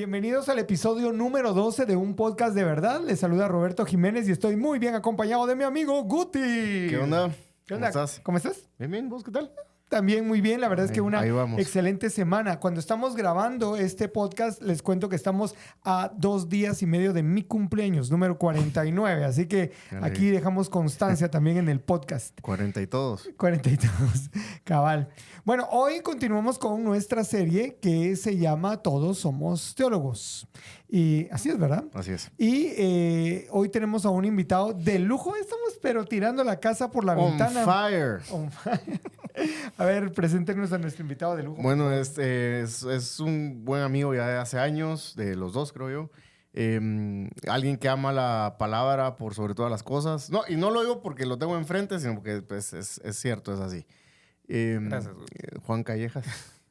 Bienvenidos al episodio número 12 de Un Podcast de Verdad. Les saluda Roberto Jiménez y estoy muy bien acompañado de mi amigo Guti. ¿Qué onda? ¿Qué onda? ¿Cómo estás? ¿Cómo estás? Bien, ¿vos qué tal? También muy bien, la verdad es que una Ahí vamos. excelente semana. Cuando estamos grabando este podcast, les cuento que estamos a 2 días y medio de mi cumpleaños, número 49. Así que aquí dejamos constancia también en el podcast. 40 y todos. 42, cabal. Bueno, hoy continuamos con nuestra serie que se llama Todos Somos Teólogos. Y así es, ¿verdad? Así es. Y hoy tenemos a un invitado de lujo. Estamos pero tirando la casa por la ventana. On fire. A ver, preséntenos a nuestro invitado de lujo. Bueno, es un buen amigo ya de hace años, de los dos creo yo. Alguien que ama la palabra por sobre todas las cosas. No, y no lo digo porque lo tengo enfrente, sino porque pues, es cierto, es así. Gracias. Juan Callejas.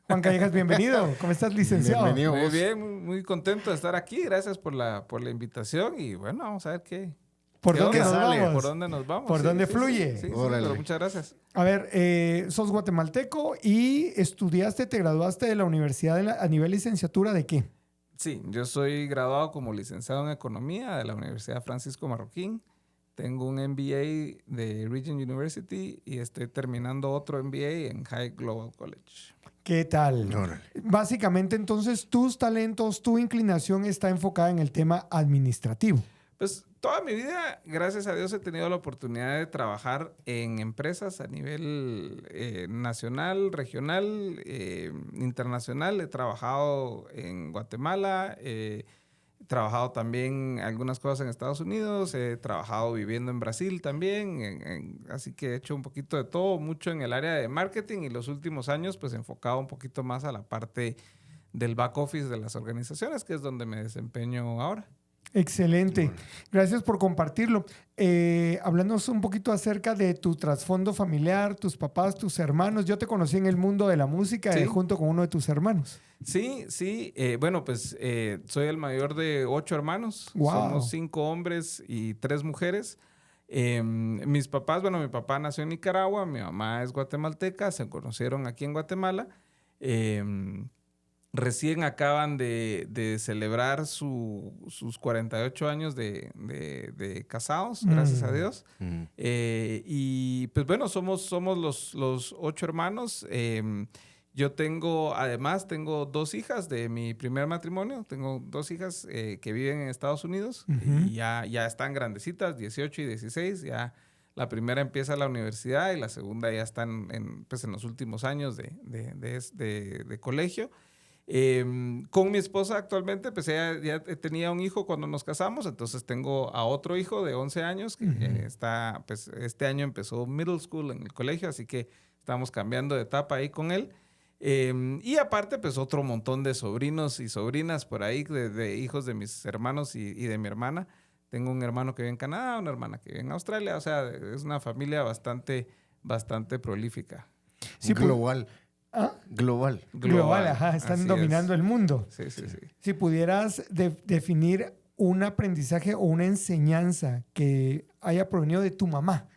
Juan Callejas, bienvenido. ¿Cómo estás, licenciado? Bienvenido. Muy vos. bien, muy contento de estar aquí. Gracias por la invitación y bueno, vamos a ver qué. ¿Por qué dónde onda nos sale, vamos? ¿Por dónde nos vamos? ¿Por dónde fluye? Sí, Órale. pero muchas gracias. A ver, sos guatemalteco y te graduaste de la universidad a nivel licenciatura ¿de qué? Sí, yo soy graduado como licenciado en Economía de la Universidad Francisco Marroquín. Tengo un MBA de Regent University y estoy terminando otro MBA en High Global College. ¿Qué tal? Órale. Básicamente, entonces, tus talentos, tu inclinación está enfocada en el tema administrativo. Pues toda mi vida, gracias a Dios, he tenido la oportunidad de trabajar en empresas a nivel nacional, regional, internacional. He trabajado en Guatemala, he trabajado también algunas cosas en Estados Unidos, he trabajado viviendo en Brasil también, así que he hecho un poquito de todo, mucho en el área de marketing y los últimos años pues enfocado un poquito más a la parte del back office de las organizaciones, que es donde me desempeño ahora. Excelente. Gracias por compartirlo. Hablándonos un poquito acerca de tu trasfondo familiar, tus papás, tus hermanos. Yo te conocí en el mundo de la música Sí. junto con uno de tus hermanos. Sí. Bueno, pues soy el mayor de 8 hermanos. Wow. Somos 5 hombres y 3 mujeres. Mis papás, bueno, mi papá nació en Nicaragua, mi mamá es guatemalteca, se conocieron aquí en Guatemala. Recién acaban de celebrar sus 48 años de casados, gracias a Dios. Y pues bueno, somos los 8 hermanos. Yo además tengo 2 hijas de mi primer matrimonio. Tengo 2 hijas que viven en Estados Unidos y ya están grandecitas, 18 y 16. Ya la primera empieza la universidad y la segunda ya están en los últimos años de colegio. Con mi esposa actualmente, pues ella ya tenía un hijo cuando nos casamos, entonces tengo a otro hijo de 11 años que está, pues este año empezó middle school en el colegio, así que estamos cambiando de etapa ahí con él. Y aparte, pues otro montón de sobrinos y sobrinas por ahí, de hijos de mis hermanos y de mi hermana. Tengo un hermano que vive en Canadá, una hermana que vive en Australia, o sea, es una familia bastante prolífica. Sí, Global. ¿Ah? Global. Global, ajá. Están así dominando el mundo. Sí. Si pudieras definir un aprendizaje o una enseñanza que haya provenido de tu mamá,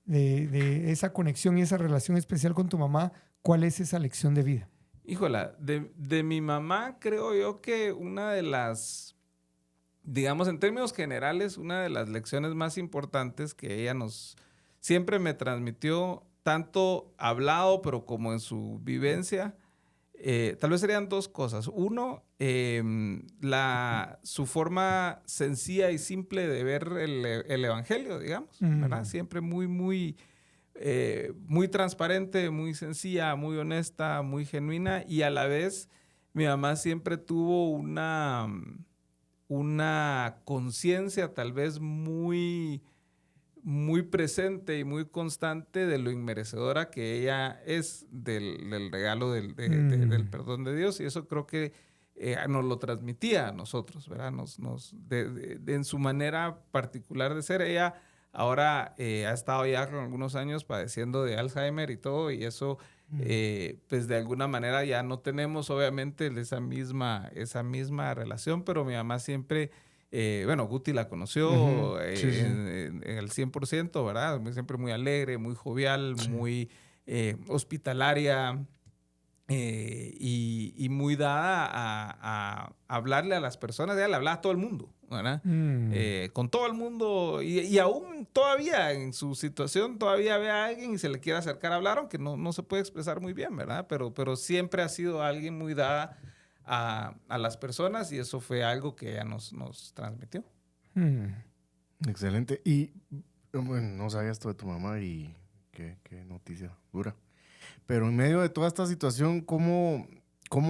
de esa conexión y esa relación especial con tu mamá, ¿cuál es esa lección de vida? Híjola, de mi mamá creo yo que una de las, digamos en términos generales, una de las lecciones más importantes que ella siempre me transmitió, tanto hablado pero como en su vivencia, tal vez serían 2 cosas. Uno, su forma sencilla y simple de ver el evangelio, digamos, ¿verdad? Siempre muy transparente, muy sencilla, muy honesta, muy genuina, y a la vez mi mamá siempre tuvo una conciencia tal vez muy presente y muy constante de lo inmerecedora que ella es del regalo del perdón de Dios, y eso creo que nos lo transmitía a nosotros, ¿verdad? En su manera particular de ser. Ella ahora ha estado ya con algunos años padeciendo de Alzheimer y todo, y eso pues de alguna manera ya no tenemos obviamente esa misma relación, pero mi mamá siempre, Guti la conoció en el 100%, ¿verdad? Siempre muy alegre, muy jovial, muy hospitalaria. y muy dada a hablarle a las personas. Ella le hablaba a todo el mundo, ¿verdad? Con todo el mundo. Y aún todavía en su situación, todavía ve a alguien y se le quiere acercar a hablar, aunque no se puede expresar muy bien, ¿verdad? Pero siempre ha sido alguien muy dada a las personas y eso fue algo que ella nos transmitió. Excelente. Y bueno, no sabía esto de tu mamá y qué noticia dura. Pero en medio de toda esta situación, ¿cómo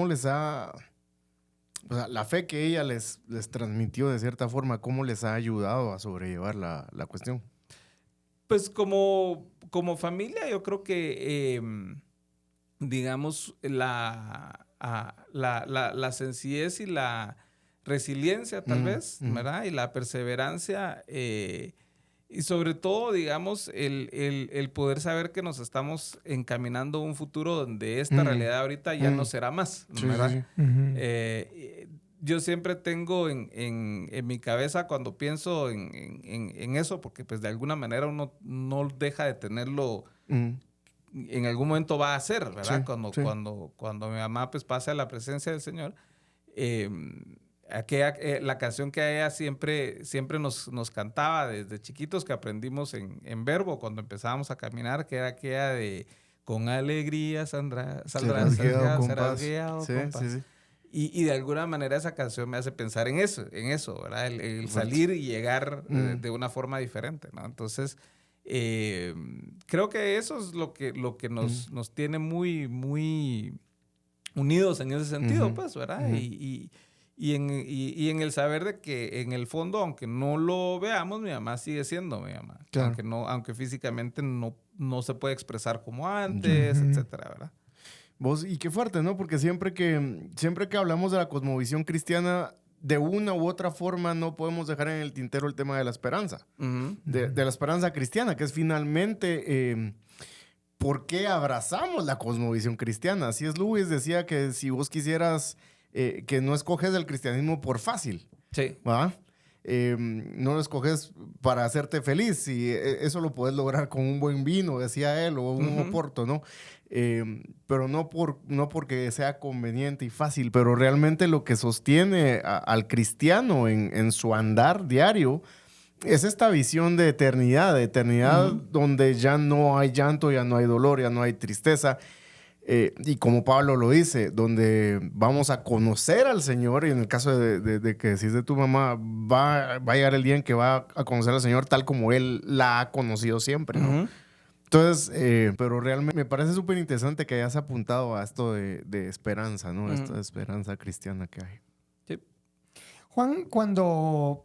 les ha... O sea, la fe que ella les transmitió de cierta forma, ¿cómo les ha ayudado a sobrellevar la cuestión? Pues como familia, yo creo que, digamos, la sencillez y la resiliencia, tal vez, ¿verdad? Y la perseverancia, y sobre todo, digamos, el poder saber que nos estamos encaminando a un futuro donde esta realidad ahorita ya no será más, ¿verdad? Sí, sí. Yo siempre tengo en mi cabeza cuando pienso en eso, porque pues de alguna manera uno no deja de tenerlo, en algún momento va a ser, ¿verdad? Sí, cuando mi mamá pues pase a la presencia del Señor, la canción que ella siempre nos cantaba desde chiquitos, que aprendimos en Verbo cuando empezábamos a caminar, que era aquella de con alegría saldrás guiado con paz. Sí. Y de alguna manera esa canción me hace pensar en eso, ¿verdad? El salir y llegar de una forma diferente, ¿no? Entonces, creo que eso es lo que nos tiene muy, muy unidos en ese sentido, pues, ¿verdad? Y en el saber de que en el fondo, aunque no lo veamos, mi mamá sigue siendo mi mamá. Claro. Aunque físicamente no se puede expresar como antes, etcétera, ¿verdad? Vos, y qué fuerte, ¿no? Porque siempre que hablamos de la cosmovisión cristiana, de una u otra forma no podemos dejar en el tintero el tema de la esperanza. De la esperanza cristiana, que es finalmente... ¿por qué abrazamos la cosmovisión cristiana? Así es, Lewis decía que si vos quisieras... que no escoges el cristianismo por fácil. Sí. ¿Va? No lo escoges para hacerte feliz y eso lo puedes lograr con un buen vino, decía él, o un oporto, ¿no? Pero no porque sea conveniente y fácil, pero realmente lo que sostiene al cristiano en su andar diario es esta visión de eternidad donde ya no hay llanto, ya no hay dolor, ya no hay tristeza. Y como Pablo lo dice, donde vamos a conocer al Señor, y en el caso de que decís de tu mamá, va a llegar el día en que va a conocer al Señor tal como Él la ha conocido siempre, ¿no? Entonces, pero realmente me parece súper interesante que hayas apuntado a esto de esperanza, ¿no? Esta esperanza cristiana que hay. Sí. Juan, cuando...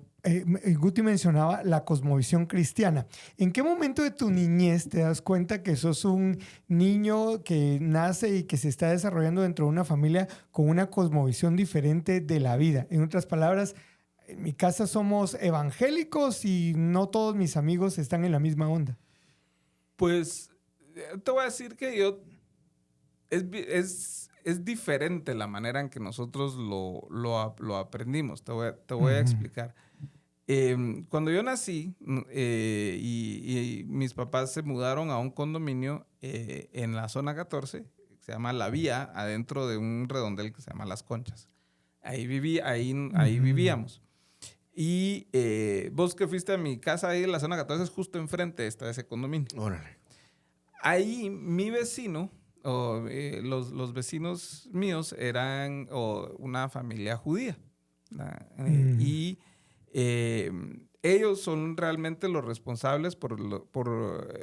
Guti mencionaba la cosmovisión cristiana. ¿En qué momento de tu niñez te das cuenta que sos un niño que nace y que se está desarrollando dentro de una familia con una cosmovisión diferente de la vida? En otras palabras, en mi casa somos evangélicos y no todos mis amigos están en la misma onda. Pues te voy a decir que es diferente la manera en que nosotros lo aprendimos. Te voy a explicar. Cuando yo nací y mis papás se mudaron a un condominio en la zona 14, que se llama La Vía, adentro de un redondel que se llama Las Conchas. Ahí vivíamos. Y vos que fuiste a mi casa ahí en la zona 14, es justo enfrente está ese condominio. Órale. Ahí mi vecino, los vecinos míos eran una familia judía. Y ellos son realmente los responsables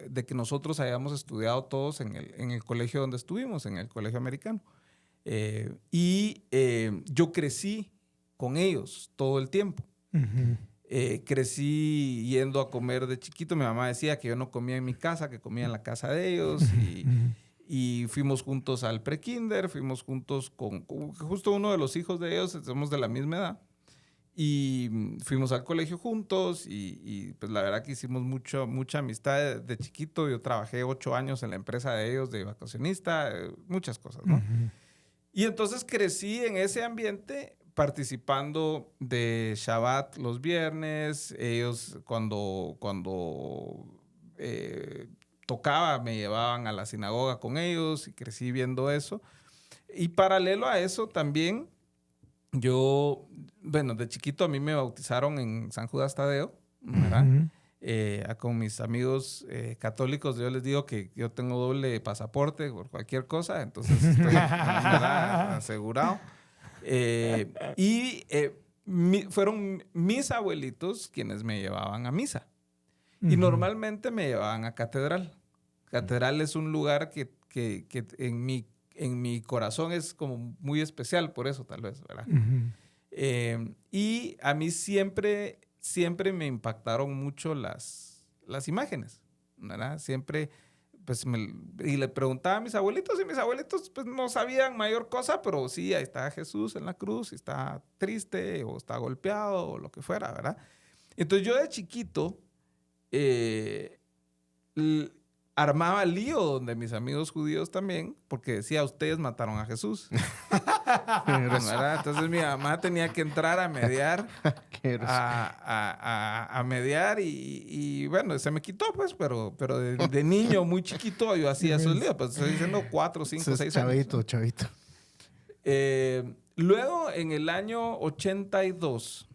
de que nosotros hayamos estudiado todos en el colegio donde estuvimos, en el colegio americano. Yo crecí con ellos todo el tiempo. Crecí yendo a comer de chiquito. Mi mamá decía que yo no comía en mi casa, que comía en la casa de ellos. Y fuimos juntos al prekinder, fuimos juntos con justo uno de los hijos de ellos, somos de la misma edad. Y fuimos al colegio juntos y pues la verdad que hicimos mucha amistad de chiquito. Yo trabajé 8 años en la empresa de ellos de vacacionista, muchas cosas, ¿no? Y entonces crecí en ese ambiente participando de Shabbat los viernes. Ellos cuando tocaba me llevaban a la sinagoga con ellos y crecí viendo eso. Y paralelo a eso también, yo, bueno, de chiquito a mí me bautizaron en San Judas Tadeo, ¿verdad? Con mis amigos católicos, yo les digo que yo tengo doble pasaporte por cualquier cosa, entonces estoy ¿verdad? Asegurado. Fueron mis abuelitos quienes me llevaban a misa. Y normalmente me llevaban a catedral. Catedral es un lugar que en mi corazón es como muy especial, por eso tal vez, ¿verdad? Y a mí siempre me impactaron mucho las imágenes, ¿verdad? Siempre, pues, y le preguntaba a mis abuelitos, y mis abuelitos, pues, no sabían mayor cosa, pero sí, ahí está Jesús en la cruz, y está triste, o está golpeado, o lo que fuera, ¿verdad? Entonces, yo de chiquito armaba lío donde mis amigos judíos también, porque decía, ustedes mataron a Jesús. ¿Verdad? Entonces mi mamá tenía que entrar a mediar, a mediar y bueno, se me quitó pues, pero de niño muy chiquito yo hacía esos líos, pues estoy diciendo 4, 5, 6 años. Chavito. Luego, en el año 82,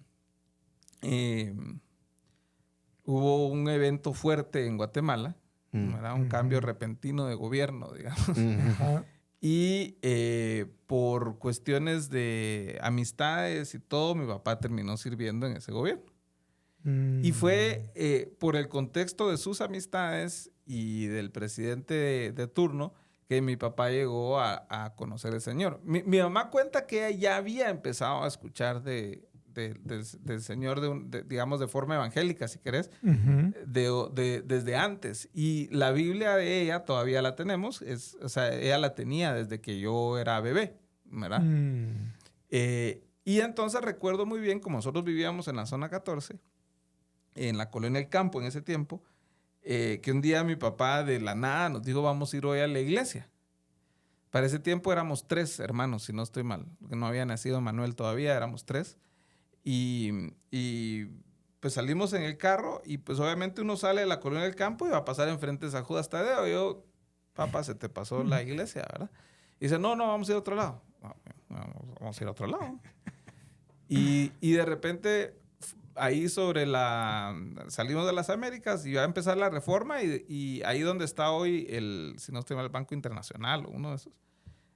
hubo un evento fuerte en Guatemala, ¿verdad? Un cambio repentino de gobierno, digamos. Y por cuestiones de amistades y todo, mi papá terminó sirviendo en ese gobierno. Y fue por el contexto de sus amistades y del presidente de turno que mi papá llegó a conocer al Señor. Mi mamá cuenta que ella ya había empezado a escuchar del Señor, digamos, de forma evangélica, si querés, desde antes. Y la Biblia de ella todavía la tenemos, o sea, ella la tenía desde que yo era bebé, ¿verdad? Y entonces recuerdo muy bien, como nosotros vivíamos en la zona 14, en la colonia El Campo en ese tiempo, que un día mi papá de la nada nos dijo, vamos a ir hoy a la iglesia. Para ese tiempo éramos 3 hermanos, si no estoy mal, porque no había nacido Manuel todavía, éramos 3. Y pues salimos en el carro y pues obviamente uno sale de la colonia del Campo y va a pasar enfrente de San Judas Tadeo. Y yo, papá, se te pasó la iglesia, ¿verdad? Y dice, no, vamos a ir a otro lado. Vamos a ir a otro lado. Y de repente, ahí salimos de las Américas y va a empezar la reforma y ahí donde está hoy si no estoy mal, el Banco Internacional o uno de esos,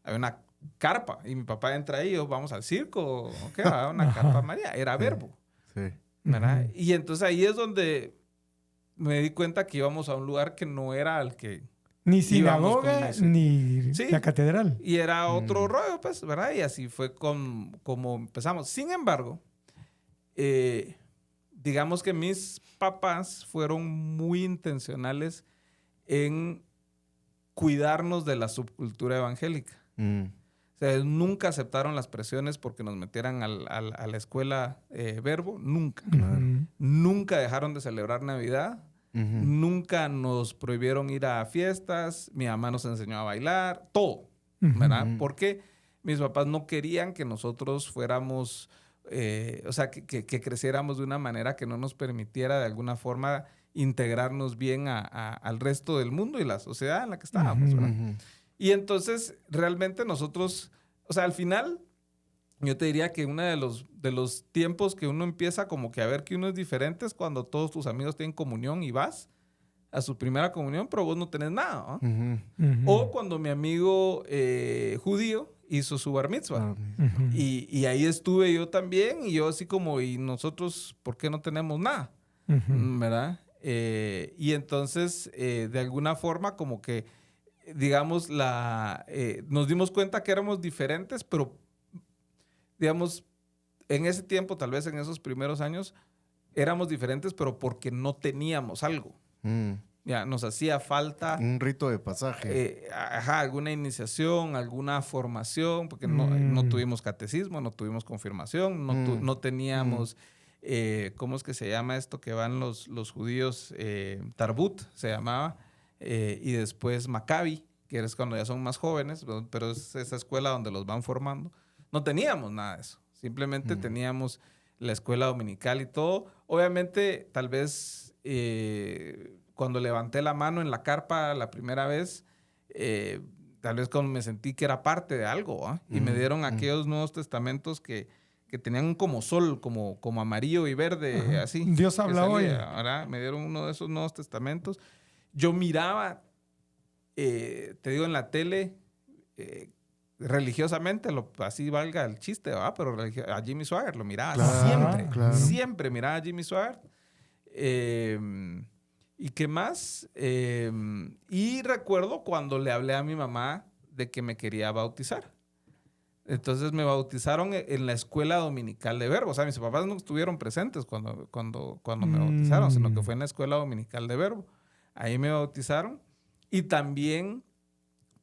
hay una carpa y mi papá entra ahí, vamos al circo, ¿qué va? Una carpa María, era Verbo. Sí. ¿Verdad? Y entonces ahí es donde me di cuenta que íbamos a un lugar que no era al que ni sinagoga ni la catedral. Y era otro rollo, pues, ¿verdad? Y así fue como empezamos. Sin embargo, digamos que mis papás fueron muy intencionales en cuidarnos de la subcultura evangélica. O sea, nunca aceptaron las presiones porque nos metieran a la escuela Verbo. Nunca. Nunca dejaron de celebrar Navidad. Nunca nos prohibieron ir a fiestas. Mi mamá nos enseñó a bailar. Todo. ¿Verdad? Porque mis papás no querían que nosotros fuéramos... o sea, que creciéramos de una manera que no nos permitiera de alguna forma integrarnos bien al resto del mundo y la sociedad en la que estábamos, ¿verdad? Y entonces, realmente nosotros, o sea, al final, yo te diría que uno de los tiempos que uno empieza como que a ver que uno es diferente es cuando todos tus amigos tienen comunión y vas a su primera comunión, pero vos no tenés nada, ¿no? O cuando mi amigo judío hizo su bar mitzvah. Y ahí estuve yo también, y yo así como, ¿y nosotros por qué no tenemos nada? ¿Verdad? Y entonces, de alguna forma, como que, digamos, nos dimos cuenta que éramos diferentes, pero, digamos, en ese tiempo, tal vez en esos primeros años, éramos diferentes, pero porque no teníamos algo. Ya, nos hacía falta... Un rito de pasaje. Alguna iniciación, alguna formación, porque no tuvimos catecismo, no tuvimos confirmación, no teníamos... ¿cómo es que se llama esto que van los judíos? Tarbut se llamaba. Y después Maccabi, que es cuando ya son más jóvenes, pero es esa escuela donde los van formando. No teníamos nada de eso. Simplemente teníamos la escuela dominical y todo. Obviamente, tal vez cuando levanté la mano en la carpa la primera vez, tal vez cuando me sentí que era parte de algo, ¿va? Y me dieron aquellos Nuevos Testamentos que tenían como sol, como amarillo y verde, así. Dios habla hoy. ¿Verdad? Me dieron uno de esos Nuevos Testamentos. Yo miraba, te digo, en la tele, religiosamente, así valga el chiste, ¿va? Pero a Jimmy Swaggart lo miraba siempre. Siempre miraba a Jimmy Swaggart. ¿Y qué más? Y recuerdo cuando le hablé a mi mamá de que me quería bautizar. Entonces me bautizaron en la escuela dominical de Verbo. O sea, mis papás no estuvieron presentes cuando me bautizaron, sino que fue en la escuela dominical de Verbo. Ahí me bautizaron. Y también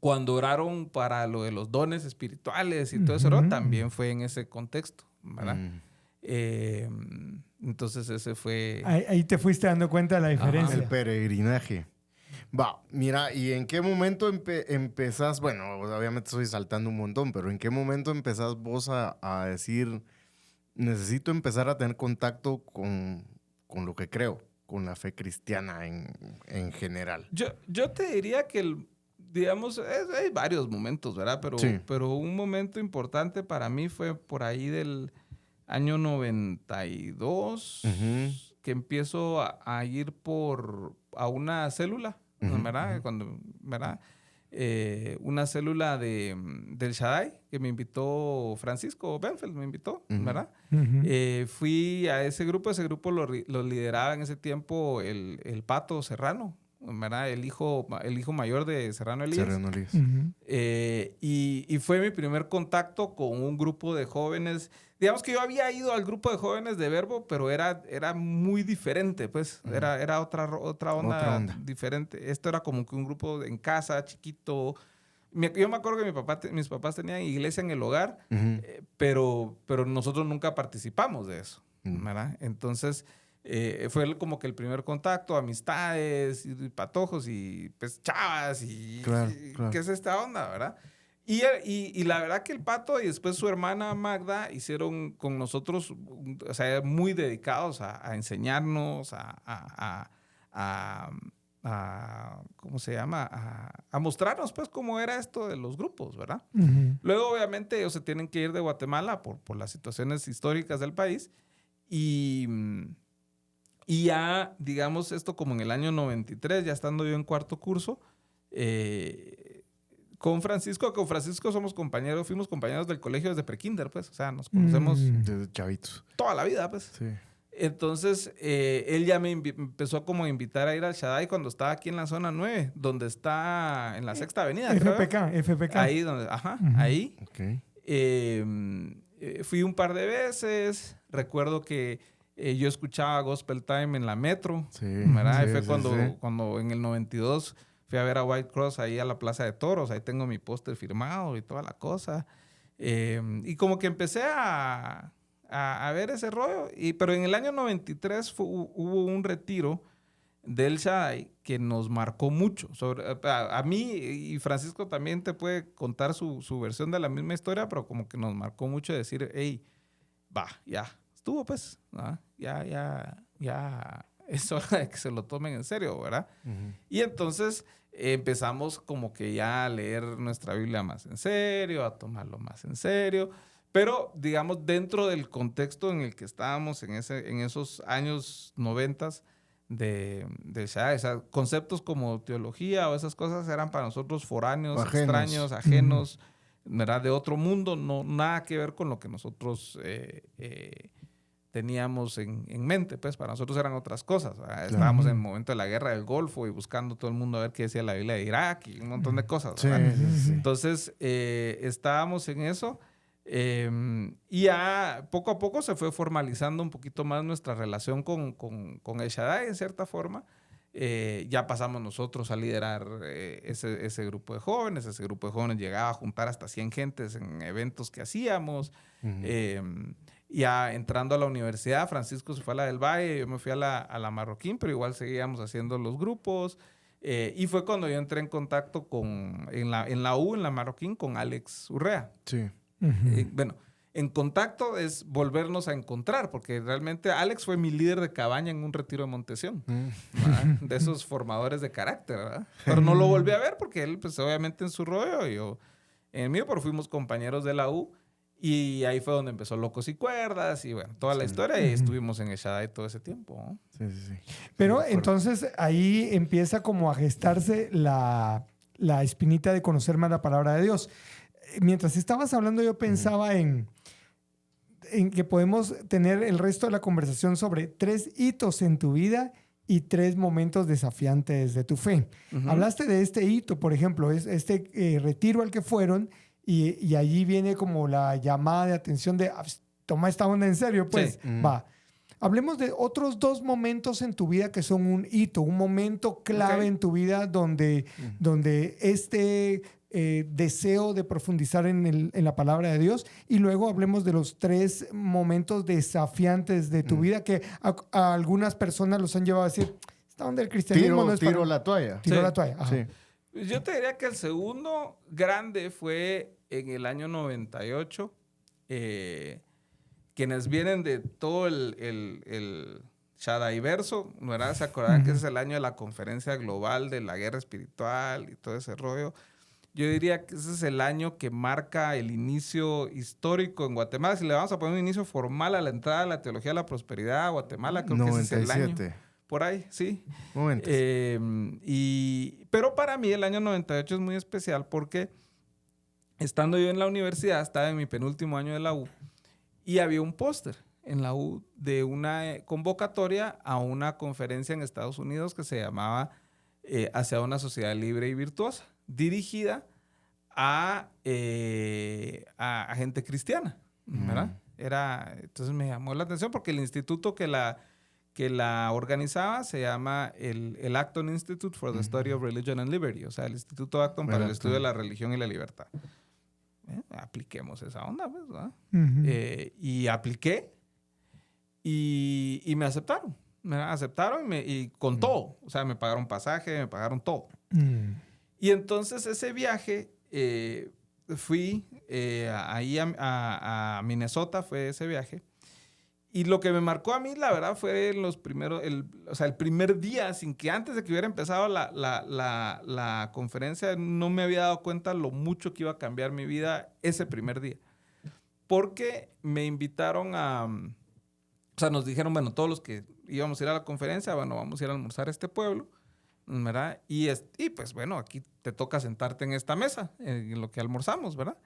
cuando oraron para lo de los dones espirituales y todo eso, también fue en ese contexto, ¿verdad? Entonces ese fue... Ahí te fuiste dando cuenta de la diferencia. El peregrinaje. Va, mira, ¿y en qué momento empezás? Bueno, obviamente estoy saltando un montón, pero ¿en qué momento empezás vos a decir, necesito empezar a tener contacto con lo que creo, con la fe cristiana en general? Yo te diría que, digamos, hay varios momentos, ¿verdad? Pero un momento importante para mí fue por ahí del año 92, que empiezo a ir a una célula, ¿verdad? ¿Verdad? Una célula del Shaddai que me invitó Francisco Benfeld, me invitó, ¿verdad? Fui a ese grupo lo lideraba en ese tiempo el Pato Serrano, ¿verdad? El hijo mayor de Serrano Elías. Y fue mi primer contacto con un grupo de jóvenes. Digamos que yo había ido al grupo de jóvenes de Verbo, pero era muy diferente, pues. Era otra onda diferente. Esto era como que un grupo en casa, chiquito. Yo me acuerdo que mis papás tenían iglesia en el hogar, pero nosotros nunca participamos de eso, ¿verdad? Entonces... fue como que el primer contacto, amistades, y patojos y pues chavas y ¿qué es esta onda, verdad? Y la verdad que el Pato y después su hermana Magda hicieron con nosotros, o sea, muy dedicados a enseñarnos, ¿cómo se llama? A mostrarnos pues cómo era esto de los grupos, ¿verdad? Luego obviamente ellos se tienen que ir de Guatemala por las situaciones históricas del país y ya, digamos, esto como en el año 93, ya estando yo en cuarto curso, con Francisco fuimos compañeros del colegio desde prekinder, pues. O sea, nos conocemos desde chavitos. Toda la vida, pues. Sí. Entonces, él ya me empezó como a invitar a ir al Shaddai cuando estaba aquí en la zona 9, donde está en la Sexta Avenida. FPK. Ahí, ahí. Okay. Fui un par de veces. Recuerdo que yo escuchaba Gospel Time en la Metro. Sí. ¿Verdad? Sí, fue sí, cuando en el 92 fui a ver a White Cross ahí a la Plaza de Toros. Ahí tengo mi póster firmado y toda la cosa. Y como que empecé a ver ese rollo. Pero en el año 93 hubo un retiro del Shaddai que nos marcó mucho. A mí, y Francisco también te puede contar su versión de la misma historia, pero como que nos marcó mucho decir, hey, ya, estuvo pues, ¿no? Ya, es hora de que se lo tomen en serio, ¿verdad? Y entonces empezamos como que ya a leer nuestra Biblia más en serio, a tomarlo más en serio, pero digamos dentro del contexto en el que estábamos en esos años 90 de Shaddai, o sea, conceptos como teología o esas cosas eran para nosotros foráneos, extraños, ajenos, ¿verdad? De otro mundo, no, nada que ver con lo que nosotros teníamos en mente, pues para nosotros eran otras cosas. Estábamos en el momento de la guerra del Golfo y buscando todo el mundo a ver qué decía la Biblia de Irak y un montón de cosas. Sí. Entonces, estábamos en eso y ya poco a poco se fue formalizando un poquito más nuestra relación con el Shaddai, en cierta forma. Ya pasamos nosotros a liderar ese grupo de jóvenes. Ese grupo de jóvenes llegaba a juntar hasta 100 gentes en eventos que hacíamos. Ya entrando a la universidad, Francisco se fue a la del Valle, yo me fui a la Marroquín, pero igual seguíamos haciendo los grupos. Y fue cuando yo entré en contacto en la Marroquín, con Alex Urrea. Sí. Bueno, en contacto es volvernos a encontrar, porque realmente Alex fue mi líder de cabaña en un retiro de Montesión, ¿verdad? De esos formadores de carácter, ¿verdad? Pero no lo volví a ver porque él, pues obviamente en su rollo, y yo en el mío, pero fuimos compañeros de la U, y ahí fue donde empezó Locos y Cuerdas, y bueno, toda la historia, y estuvimos en el Shaddai todo ese tiempo, ¿no? Sí. Pero entonces ahí empieza como a gestarse la espinita de conocer más la palabra de Dios. Mientras estabas hablando, yo pensaba en que podemos tener el resto de la conversación sobre 3 hitos en tu vida y 3 momentos desafiantes de tu fe. Hablaste de este hito, por ejemplo, es este retiro al que fueron y allí viene como la llamada de atención de toma esta onda en serio, pues va. Hablemos de otros 2 momentos en tu vida que son un hito, un momento clave en tu vida donde este deseo de profundizar en la palabra de Dios, y luego hablemos de los 3 momentos desafiantes de tu vida que a algunas personas los han llevado a decir, esta onda del cristianismo no es tiro para... la toalla. Tiro la toalla. Ajá. Sí. Yo te diría que el segundo grande fue en el año 98, quienes vienen de todo el Shaddai verso, ¿verdad? Se acordarán que ese es el año de la conferencia global de la guerra espiritual y todo ese rollo. Yo diría que ese es el año que marca el inicio histórico en Guatemala. Si le vamos a poner un inicio formal a la entrada de la teología de la prosperidad a Guatemala, creo 97. Que ese es el año. Por ahí, sí. Pero para mí el año 98 es muy especial porque estando yo en la universidad, estaba en mi penúltimo año de la U, y había un póster en la U de una convocatoria a una conferencia en Estados Unidos que se llamaba Hacia una sociedad libre y virtuosa, dirigida a gente cristiana, ¿verdad? Entonces me llamó la atención porque el instituto que la organizaba se llama el Acton Institute for the Study of Religion and Liberty, o sea, el Instituto Acton para el estudio de la religión y la libertad. Apliquemos esa onda, pues, ¿verdad? Y apliqué y me aceptaron. Me aceptaron y con todo. O sea, me pagaron pasaje, me pagaron todo. Y entonces ese viaje, fui ahí a Minnesota, fue ese viaje. Y lo que me marcó a mí, la verdad, fue los primeros, el primer día, sin que antes de que hubiera empezado la conferencia, no me había dado cuenta lo mucho que iba a cambiar mi vida ese primer día. Porque me invitaron o sea, nos dijeron, bueno, todos los que íbamos a ir a la conferencia, bueno, vamos a ir a almorzar a este pueblo, ¿verdad? Y pues, bueno, aquí te toca sentarte en esta mesa, en lo que almorzamos, ¿verdad?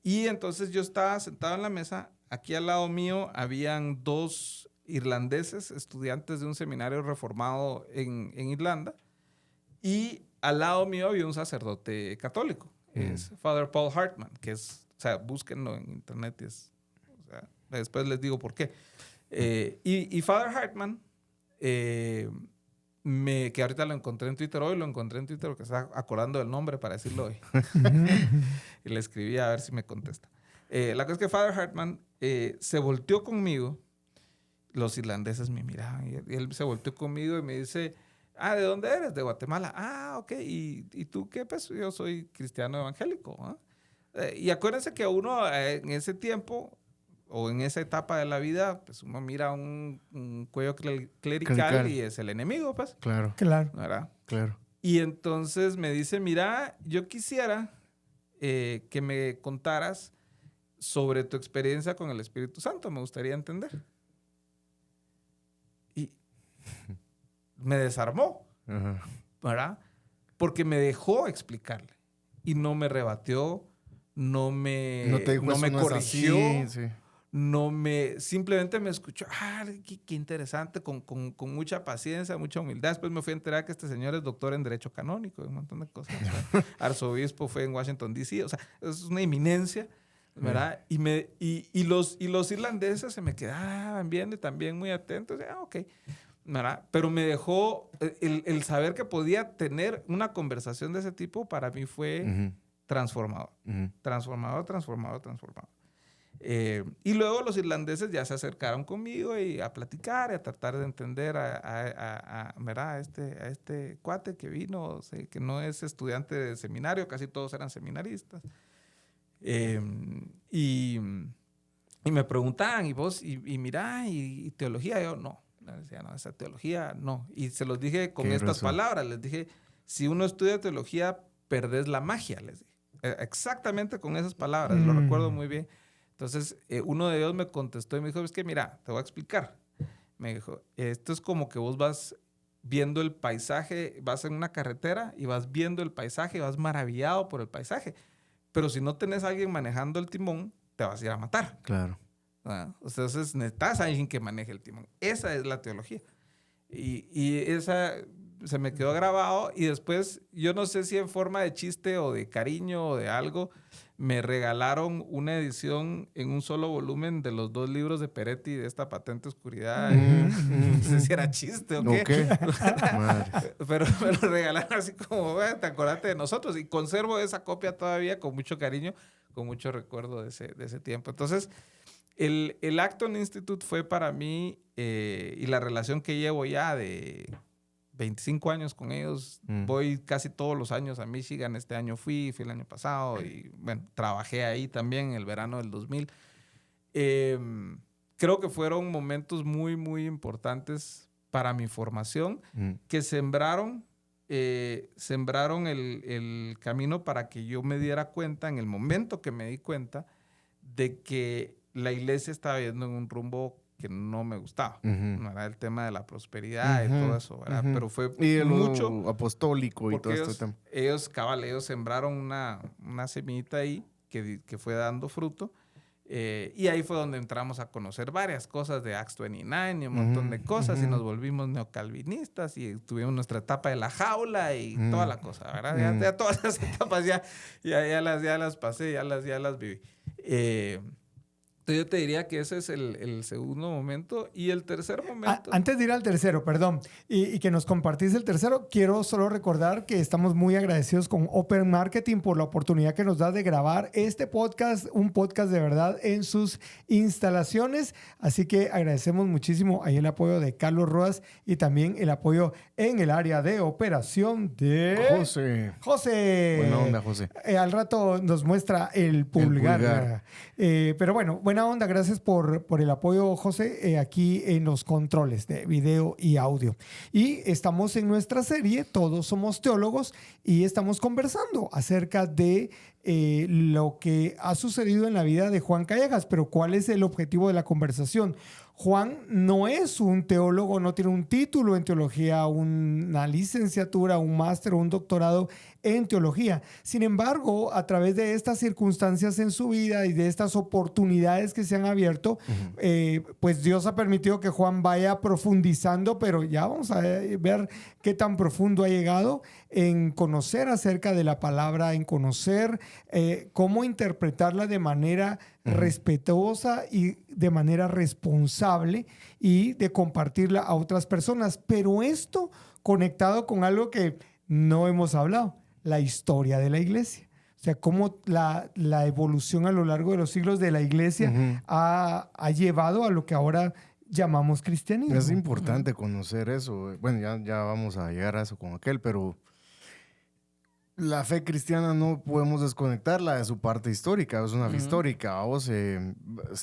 Y entonces yo estaba sentado en la mesa. Aquí al lado mío habían 2 irlandeses, estudiantes de un seminario reformado en Irlanda. Y al lado mío había un sacerdote católico. Es Father Paul Hartman, que es, o sea, búsquenlo en internet. O sea, después les digo por qué. Y Father Hartman, que ahorita lo encontré en Twitter, porque estaba acordando del nombre para decirlo hoy. Y le escribí a ver si me contesta. La cosa es que Father Hartman se volteó conmigo. Los irlandeses me miraban y él se volteó conmigo y me dice, ¿de dónde eres? De Guatemala. Ok. ¿Y tú qué? Pues yo soy cristiano evangélico. Y acuérdense que uno en ese tiempo o en esa etapa de la vida, pues uno mira un cuello clerical y es el enemigo, pues. Claro. ¿Verdad? Claro. Y entonces me dice, mira, yo quisiera que me contaras sobre tu experiencia con el Espíritu Santo. Me gustaría entender. Y me desarmó, ¿verdad? Porque me dejó explicarle. Y no me rebatió, no me corrigió. Simplemente me escuchó. Qué interesante, con mucha paciencia, mucha humildad. Después me fui a enterar que este señor es doctor en Derecho Canónico, un montón de cosas. Arzobispo fue en Washington, D.C. O sea, es una eminencia, ¿verdad? Y los irlandeses se me quedaban viendo y también muy atentos. Ok, ¿verdad? Pero me dejó, el saber que podía tener una conversación de ese tipo para mí fue transformador. Transformador. Y luego los irlandeses ya se acercaron conmigo y a platicar y a tratar de entender ¿verdad? a este cuate que vino, que no es estudiante de seminario, casi todos eran seminaristas. Y me preguntaban, ¿y vos? Y mira, ¿y teología? Yo, no. Les decía, no, esa teología, no. Y se los dije con estas palabras. Les dije, si uno estudia teología, perdés la magia, les dije. Exactamente con esas palabras, lo recuerdo muy bien. Entonces, uno de ellos me contestó y me dijo, es que mira, te voy a explicar. Me dijo, esto es como que vos vas viendo el paisaje, vas en una carretera y vas viendo el paisaje, vas maravillado por el paisaje. Pero si no tenés a alguien manejando el timón, te vas a ir a matar. Claro. Entonces necesitas a alguien que maneje el timón. Esa es la teología. Y esa se me quedó grabado y después, yo no sé si en forma de chiste o de cariño o de algo, me regalaron una edición en un solo volumen de los 2 libros de Peretti de esta Patente Oscuridad. No sé si era chiste o qué. Pero me lo regalaron así como, te acordaste de nosotros. Y conservo esa copia todavía con mucho cariño, con mucho recuerdo de ese tiempo. Entonces, el Acton Institute fue para mí, y la relación que llevo ya de 25 años con ellos, voy casi todos los años a Michigan. Este año fui el año pasado y bueno, trabajé ahí también en el verano del 2000. Creo que fueron momentos muy, muy importantes para mi formación que sembraron el camino para que yo me diera cuenta, en el momento que me di cuenta, de que la iglesia estaba yendo en un rumbo que no me gustaba. ¿Verdad? El tema de la prosperidad y todo eso, ¿verdad? Pero fue y mucho apostólico y todo esto. Ellos sembraron una semillita ahí que fue dando fruto. Y ahí fue donde entramos a conocer varias cosas de Acts 29 y un montón de cosas y nos volvimos neocalvinistas y tuvimos nuestra etapa de la jaula y toda la cosa, ¿verdad? Ya todas las etapas ya las pasé, ya las viví. Entonces yo te diría que ese es el segundo momento. Y el tercer momento... Antes de ir al tercero, perdón, y que nos compartís el tercero, quiero solo recordar que estamos muy agradecidos con Open Marketing por la oportunidad que nos da de grabar este podcast, un podcast de verdad en sus instalaciones. Así que agradecemos muchísimo ahí el apoyo de Carlos Rodas y también el apoyo en el área de operación de... José. Buena onda, José. Al rato nos muestra el pulgar. Pero bueno, buena onda, gracias por el apoyo, José, aquí en los controles de video y audio. Y estamos en nuestra serie, Todos Somos Teólogos, y estamos conversando acerca de lo que ha sucedido en la vida de Juan Callejas. Pero ¿cuál es el objetivo de la conversación? Juan no es un teólogo, no tiene un título en teología, una licenciatura, un máster o un doctorado en teología. Sin embargo, a través de estas circunstancias en su vida y de estas oportunidades que se han abierto, pues Dios ha permitido que Juan vaya profundizando, pero ya vamos a ver qué tan profundo ha llegado en conocer acerca de la palabra, en conocer cómo interpretarla de manera respetuosa y de manera responsable y de compartirla a otras personas. Pero esto conectado con algo que no hemos hablado, la historia de la iglesia. O sea, cómo la evolución a lo largo de los siglos de la iglesia ha llevado a lo que ahora llamamos cristianismo. Es importante conocer eso. Bueno, ya vamos a llegar a eso con aquel, pero la fe cristiana no podemos desconectarla de su parte histórica. Es una fe histórica. O se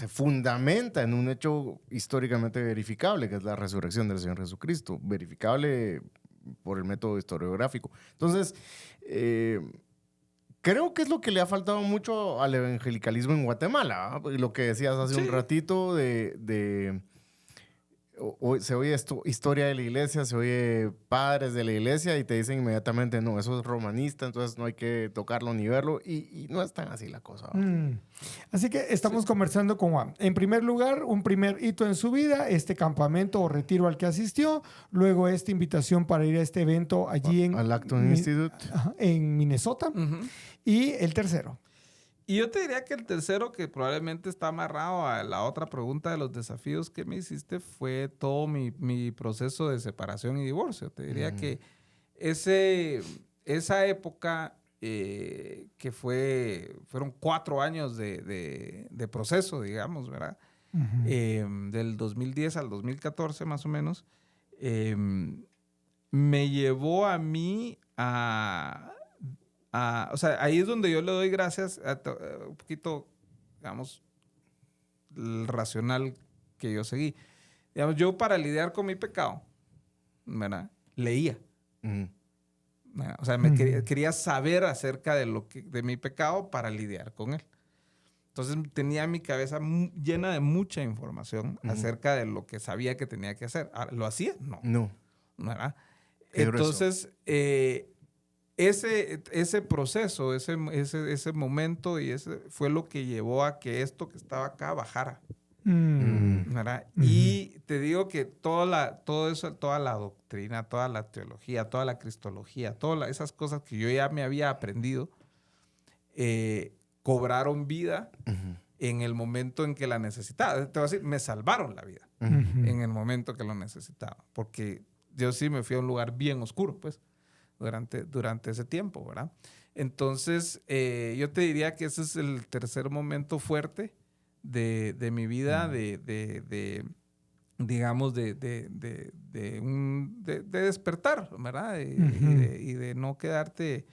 fundamenta en un hecho históricamente verificable, que es la resurrección del Señor Jesucristo. Verificable por el método historiográfico. Entonces, creo que es lo que le ha faltado mucho al evangelicalismo en Guatemala. Lo que decías hace un ratito se oye esto, historia de la iglesia, se oye padres de la iglesia y te dicen inmediatamente, no, eso es romanista, entonces no hay que tocarlo ni verlo, y no es tan así la cosa. Así que estamos conversando con Juan. En primer lugar, un primer hito en su vida, este campamento o retiro al que asistió, luego esta invitación para ir a este evento allí al Acton Institute en Minnesota, y el tercero. Y yo te diría que el tercero, que probablemente está amarrado a la otra pregunta de los desafíos que me hiciste, fue todo mi proceso de separación y divorcio. Te diría que esa época, que fueron 4 años de proceso, digamos, ¿verdad? Del 2010 al 2014 más o menos, me llevó a mí o sea, ahí es donde yo le doy gracias a un poquito, digamos, el racional que yo seguí. Digamos, yo para lidiar con mi pecado, ¿verdad? Leía. ¿Verdad? O sea, quería saber acerca de mi pecado para lidiar con él. Entonces tenía mi cabeza llena de mucha información acerca de lo que sabía que tenía que hacer. ¿Lo hacía? No. ¿Verdad? Entonces, ese proceso, ese momento y ese fue lo que llevó a que esto que estaba acá bajara. ¿Verdad? Y te digo que toda la doctrina, toda la teología, toda la cristología, todas esas cosas que yo ya me había aprendido, cobraron vida en el momento en que la necesitaba. Te voy a decir, me salvaron la vida en el momento que lo necesitaba. Porque yo sí me fui a un lugar bien oscuro, pues, durante ese tiempo, ¿verdad? Entonces, yo te diría que ese es el tercer momento fuerte de mi vida, digamos, de despertar, ¿verdad? Y de no quedarte,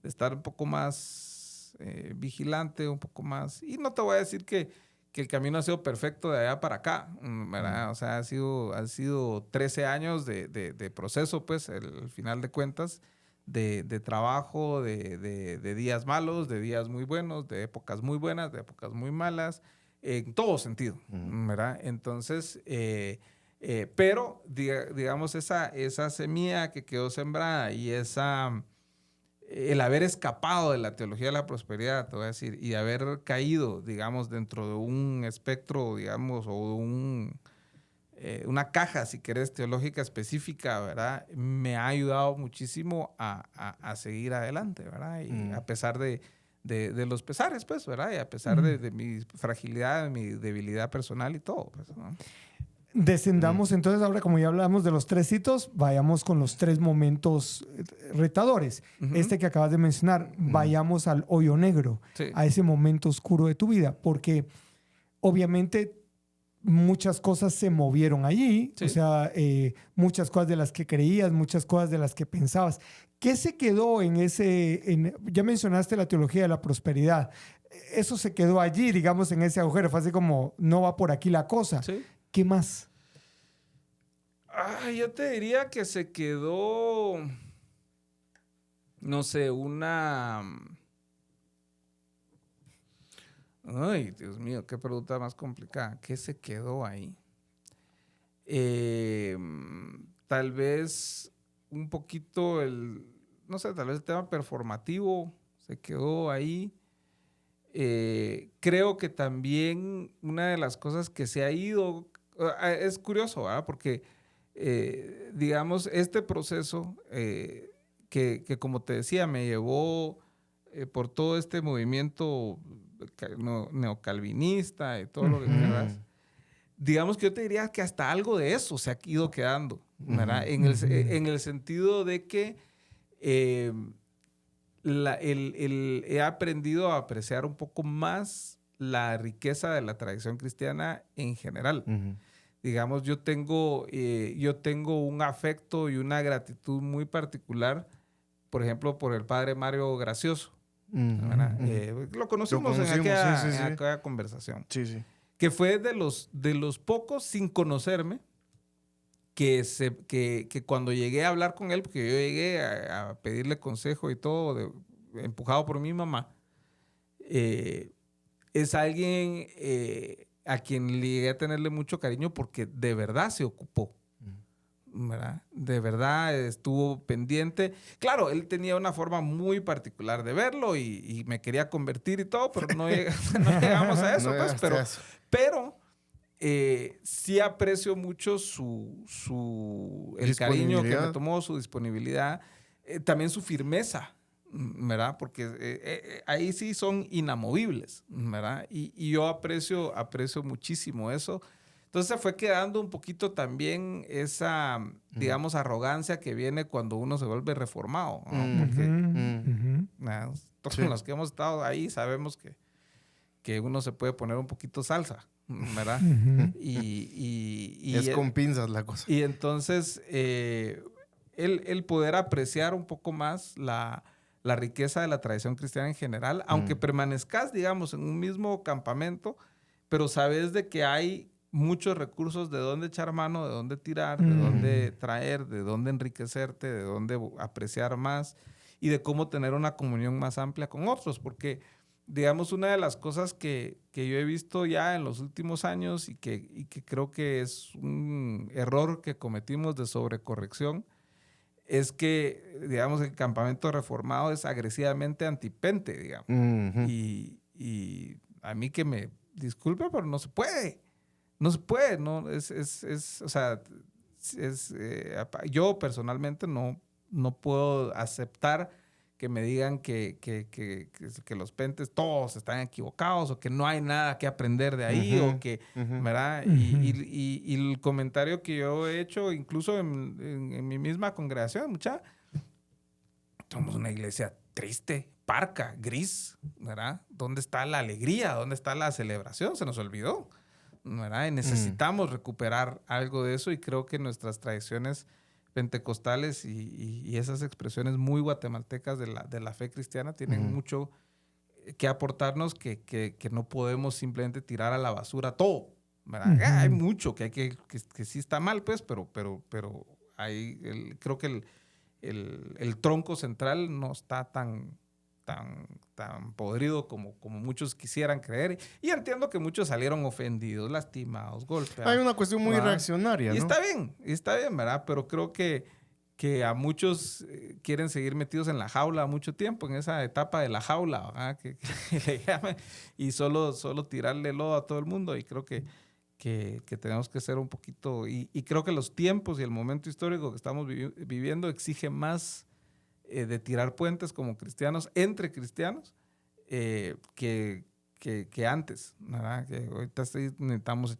de estar un poco más vigilante, un poco más... Y no te voy a decir que el camino ha sido perfecto de allá para acá, ¿verdad? O sea, han sido 13 años de proceso, pues, al final de cuentas, de trabajo, de días malos, de días muy buenos, de épocas muy buenas, de épocas muy malas, en todo sentido, ¿verdad? Entonces, pero, digamos, esa semilla que quedó sembrada y el haber escapado de la teología de la prosperidad, te voy a decir, y haber caído, digamos, dentro de un espectro, digamos, o una caja, si querés, teológica específica, ¿verdad? Me ha ayudado muchísimo a seguir adelante, ¿verdad? Y a pesar de los pesares, pues, ¿verdad? Y a pesar de mi fragilidad, de mi debilidad personal y todo, pues, ¿no? Descendamos entonces, ahora como ya hablamos de los 3 hitos, vayamos con los 3 momentos retadores. Este que acabas de mencionar, vayamos al hoyo negro, sí, a ese momento oscuro de tu vida, porque obviamente muchas cosas se movieron allí, sí. O sea, muchas cosas de las que creías, muchas cosas de las que pensabas. ¿Qué se quedó ya mencionaste la teología de la prosperidad, eso se quedó allí, digamos, en ese agujero, fue así como, no va por aquí la cosa. Sí. ¿Qué más? Yo te diría que se quedó, no sé, Ay, Dios mío, qué pregunta más complicada. ¿Qué se quedó ahí? Tal vez un poquito no sé, tal vez el tema performativo se quedó ahí. Creo que también una de las cosas que se ha ido, es curioso, ¿verdad? Porque, digamos, este proceso que como te decía, me llevó por todo este movimiento neocalvinista y todo lo que quieras, digamos que yo te diría que hasta algo de eso se ha ido quedando, ¿verdad? En el sentido de que he aprendido a apreciar un poco más la riqueza de la tradición cristiana en general. Digamos, yo tengo un afecto y una gratitud muy particular, por ejemplo, por el padre Mario Gracioso. Lo conocimos en aquella conversación. Sí, sí. Que fue de los pocos sin conocerme que cuando llegué a hablar con él, porque yo llegué a pedirle consejo y todo, empujado por mi mamá, es alguien a quien llegué a tenerle mucho cariño porque de verdad se ocupó, ¿verdad? De verdad estuvo pendiente. Claro, él tenía una forma muy particular de verlo y me quería convertir y todo, pero no llegamos a eso, pues, pero sí aprecio mucho el cariño que me tomó, su disponibilidad, también su firmeza, ¿verdad? Porque ahí sí son inamovibles, ¿verdad? Y yo aprecio muchísimo eso. Entonces se fue quedando un poquito también esa, digamos, arrogancia que viene cuando uno se vuelve reformado, ¿no? Porque todos los que hemos estado ahí sabemos que uno se puede poner un poquito salsa, ¿verdad? Y es con pinzas la cosa. Y entonces el poder apreciar un poco más la riqueza de la tradición cristiana en general, aunque permanezcas, digamos, en un mismo campamento, pero sabes de que hay muchos recursos de dónde echar mano, de dónde tirar, de dónde traer, de dónde enriquecerte, de dónde apreciar más y de cómo tener una comunión más amplia con otros, porque digamos, una de las cosas que yo he visto ya en los últimos años y que creo que es un error que cometimos de sobrecorrección es que, digamos, el campamento reformado es agresivamente antipente, digamos. Y a mí que me disculpe, pero no se puede. No se puede, ¿no? O sea, yo personalmente no puedo aceptar que me digan que los pentes todos están equivocados o que no hay nada que aprender de ahí o que, ¿verdad? Y el comentario que yo he hecho incluso en mi misma congregación, mucha, somos una iglesia triste, parca, gris, ¿verdad? ¿Dónde está la alegría? ¿Dónde está la celebración? Se nos olvidó, ¿verdad? Y necesitamos recuperar algo de eso y creo que nuestras tradiciones pentecostales y esas expresiones muy guatemaltecas de la fe cristiana tienen mucho que aportarnos que no podemos simplemente tirar a la basura todo, ¿verdad? Hay mucho que sí está mal, pues, pero creo que el tronco central no está tan podrido como muchos quisieran creer. Y entiendo que muchos salieron ofendidos, lastimados, golpeados. Hay una cuestión muy reaccionaria, ¿no? Y está bien, ¿verdad? Pero creo que a muchos quieren seguir metidos en la jaula mucho tiempo, en esa etapa de la jaula, ¿verdad? Que le llaman, y solo tirarle lodo a todo el mundo. Y creo que tenemos que ser un poquito... Y creo que los tiempos y el momento histórico que estamos viviendo exige más de tirar puentes como cristianos, entre cristianos, que antes, ¿verdad? Que ahorita necesitamos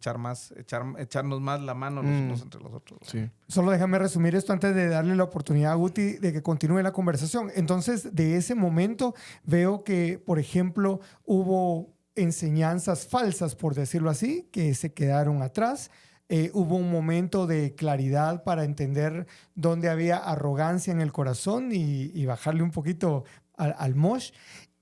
echarnos más la mano los unos entre los otros. Sí. Solo déjame resumir esto antes de darle la oportunidad a Guti de que continúe la conversación. Entonces, de ese momento veo que, por ejemplo, hubo enseñanzas falsas, por decirlo así, que se quedaron atrás. Hubo un momento de claridad para entender dónde había arrogancia en el corazón y bajarle un poquito al mosh.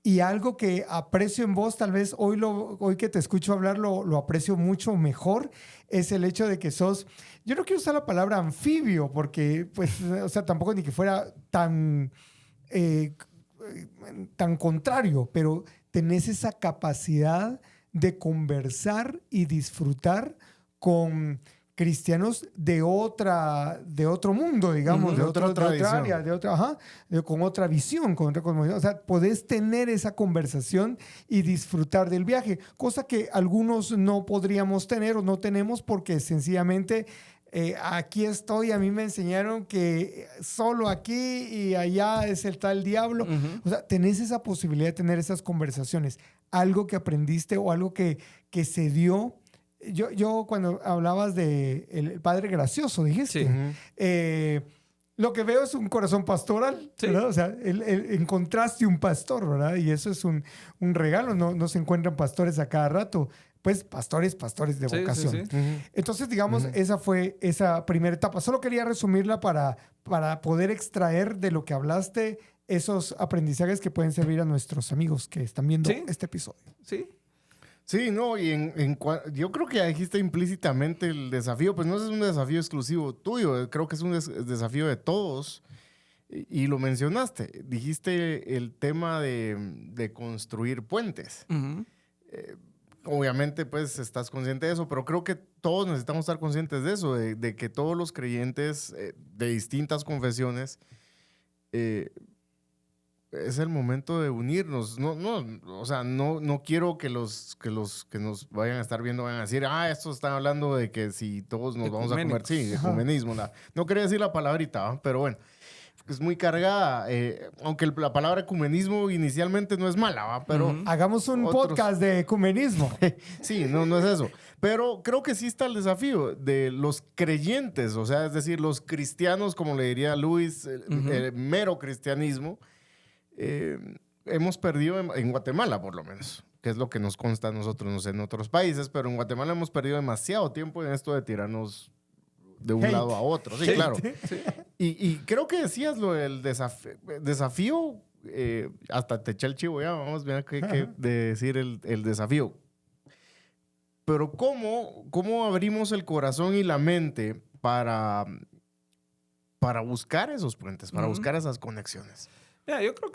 Y algo que aprecio en vos, tal vez hoy que te escucho hablar lo aprecio mucho mejor, es el hecho de que sos, yo no quiero usar la palabra anfibio, porque pues, o sea, tampoco ni que fuera tan contrario, pero tenés esa capacidad de conversar y disfrutar con cristianos de otro mundo, digamos, de otra área, con otra visión, con otra cosmovisión. O sea, podés tener esa conversación y disfrutar del viaje, cosa que algunos no podríamos tener o no tenemos porque sencillamente aquí estoy, a mí me enseñaron que solo aquí y allá es el tal diablo. O sea, tenés esa posibilidad de tener esas conversaciones. Algo que aprendiste o algo que se dio. Yo cuando hablabas de el Padre Gracioso, dijiste, lo que veo es un corazón pastoral, ¿verdad? O sea, encontraste un pastor, ¿verdad? Y eso es un regalo, no se encuentran pastores a cada rato, pues pastores de vocación. Entonces, digamos, esa fue esa primera etapa. Solo quería resumirla para poder extraer de lo que hablaste esos aprendizajes que pueden servir a nuestros amigos que están viendo este episodio. Sí, no, y yo creo que ya dijiste implícitamente el desafío, pues no es un desafío exclusivo tuyo, creo que es un desafío de todos, y lo mencionaste, dijiste el tema de construir puentes. Obviamente, pues, estás consciente de eso, pero creo que todos necesitamos estar conscientes de eso, de que todos los creyentes de distintas confesiones es el momento de unirnos. O sea, no quiero que los que nos vayan a estar viendo vayan a decir, estos están hablando de que si todos nos vamos a comer. Sí, ecumenismo. No quería decir la palabrita, pero bueno, es muy cargada. Aunque la palabra ecumenismo inicialmente no es mala, pero... Hagamos un podcast de ecumenismo. Sí, no es eso. Pero creo que sí está el desafío de los creyentes, o sea, es decir, los cristianos, como le diría Luis, el mero cristianismo. Hemos perdido en Guatemala, por lo menos, que es lo que nos consta a nosotros, no sé, en otros países, pero en Guatemala hemos perdido demasiado tiempo en esto de tirarnos de un lado a otro. Sí, claro. Y creo que decías lo del desafío hasta te eché el chivo ya, vamos a ver qué de decir el desafío. Pero ¿cómo abrimos el corazón y la mente para buscar esos puentes, para buscar esas conexiones? Mira, yo creo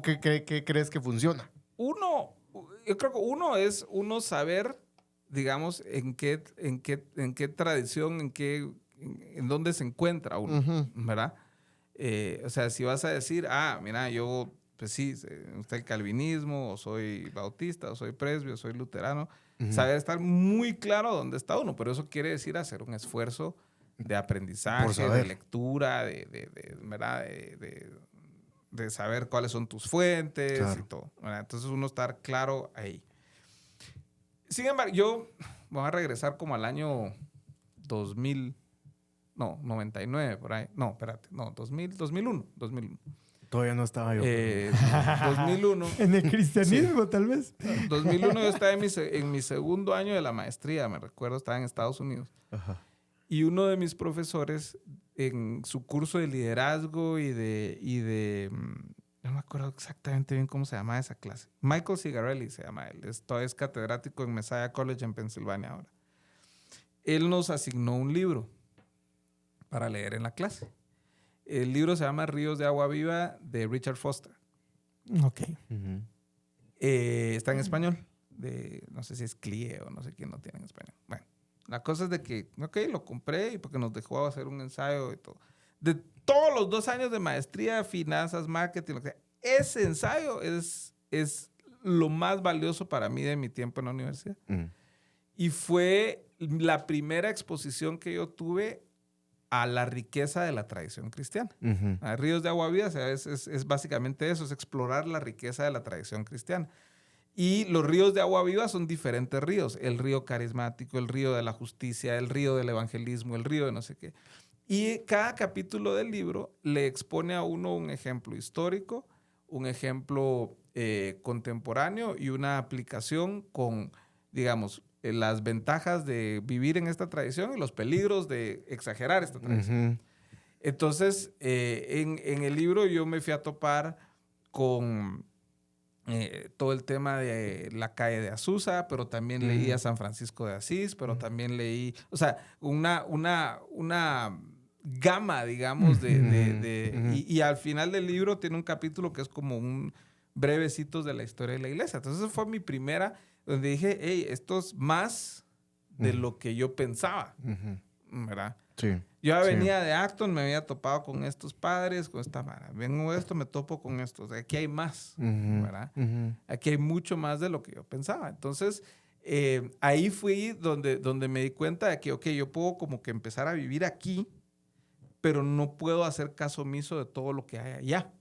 que ¿Qué crees que funciona? Yo creo que es saber, digamos, en qué tradición, en dónde se encuentra uno, ¿verdad? O sea, si vas a decir, mira, yo, pues sí, está el calvinismo, o soy bautista, o soy presbio, o soy luterano, saber estar muy claro dónde está uno, pero eso quiere decir hacer un esfuerzo de aprendizaje, de lectura, ¿verdad? De saber cuáles son tus fuentes, claro, y todo, ¿verdad? Entonces uno estar claro ahí. Sin embargo, yo voy a regresar como al año 99 por ahí. No, espérate, 2001. Todavía no estaba yo. 2001. En el cristianismo, sí, tal vez. 2001 yo estaba en mi segundo año de la maestría, me recuerdo, estaba en Estados Unidos. Ajá. Y uno de mis profesores, en su curso de liderazgo y no me acuerdo exactamente bien cómo se llama esa clase. Michael Cigarelli se llama él. Es catedrático en Messiah College en Pensilvania ahora. Él nos asignó un libro para leer en la clase. El libro se llama Ríos de Agua Viva, de Richard Foster. Ok. Está en español. No sé si es CLIE o no sé quién lo tiene en español. Bueno, la cosa es de que, lo compré y porque nos dejó hacer un ensayo y todo. De todos los 2 años de maestría, finanzas, marketing, ese ensayo es lo más valioso para mí de mi tiempo en la universidad. Y fue la primera exposición que yo tuve a la riqueza de la tradición cristiana. Ríos de Agua Viva, o sea, es básicamente eso, es explorar la riqueza de la tradición cristiana. Y los ríos de agua viva son diferentes ríos. El río carismático, el río de la justicia, el río del evangelismo, el río de no sé qué. Y cada capítulo del libro le expone a uno un ejemplo histórico, un ejemplo contemporáneo y una aplicación con, digamos, las ventajas de vivir en esta tradición y los peligros de exagerar esta tradición. Entonces, en el libro yo me fui a topar con todo el tema de la calle de Azusa, pero también leí a San Francisco de Asís, pero también leí, o sea, una gama, digamos, y al final del libro tiene un capítulo que es como un brevecitos de la historia de la iglesia. Entonces, esa fue mi primera, donde dije, hey, esto es más de lo que yo pensaba, ¿verdad? Sí. Yo venía de Acton, me había topado con estos padres, con esta mara. Vengo de esto, me topo con esto. O sea, aquí hay más, ¿verdad? Aquí hay mucho más de lo que yo pensaba. Entonces, ahí fui donde me di cuenta de que, yo puedo como que empezar a vivir aquí, pero no puedo hacer caso omiso de todo lo que hay allá.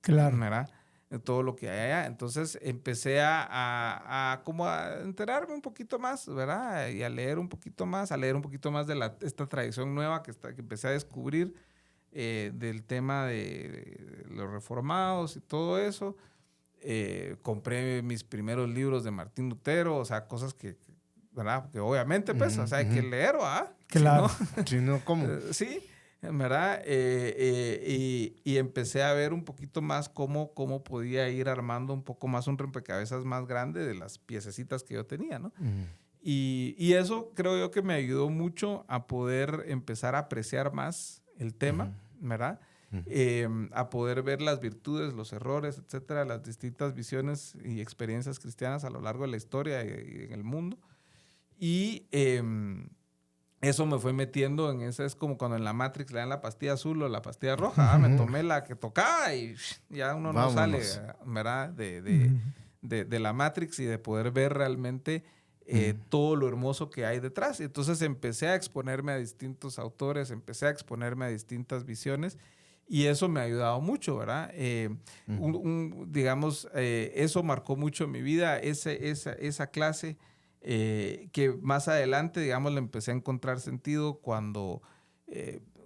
Claro. ¿Verdad? De todo lo que hay allá. Entonces empecé a enterarme un poquito más, ¿verdad? Y a leer un poquito más de esta tradición nueva que empecé a descubrir del tema de los reformados y todo eso. Compré mis primeros libros de Martín Lutero, o sea, cosas que ¿verdad? Porque obviamente, pues, o sea, hay que leer, ¿verdad? Claro. Si no, ¿cómo? Sí. ¿Verdad? Y empecé a ver un poquito más cómo podía ir armando un poco más un rompecabezas más grande de las piececitas que yo tenía, ¿no? Y eso creo yo que me ayudó mucho a poder empezar a apreciar más el tema, ¿verdad? A poder ver las virtudes, los errores, etcétera, las distintas visiones y experiencias cristianas a lo largo de la historia y en el mundo. Y eso me fue metiendo en esa, es como cuando en la Matrix le dan la pastilla azul o la pastilla roja. Me tomé la que tocaba y ya uno no sale, ¿verdad? De la Matrix y de poder ver realmente todo lo hermoso que hay detrás. Entonces empecé a exponerme a distintos autores, empecé a exponerme a distintas visiones y eso me ha ayudado mucho, ¿verdad? Digamos, eso marcó mucho mi vida, esa clase. Que más adelante, digamos, le empecé a encontrar sentido cuando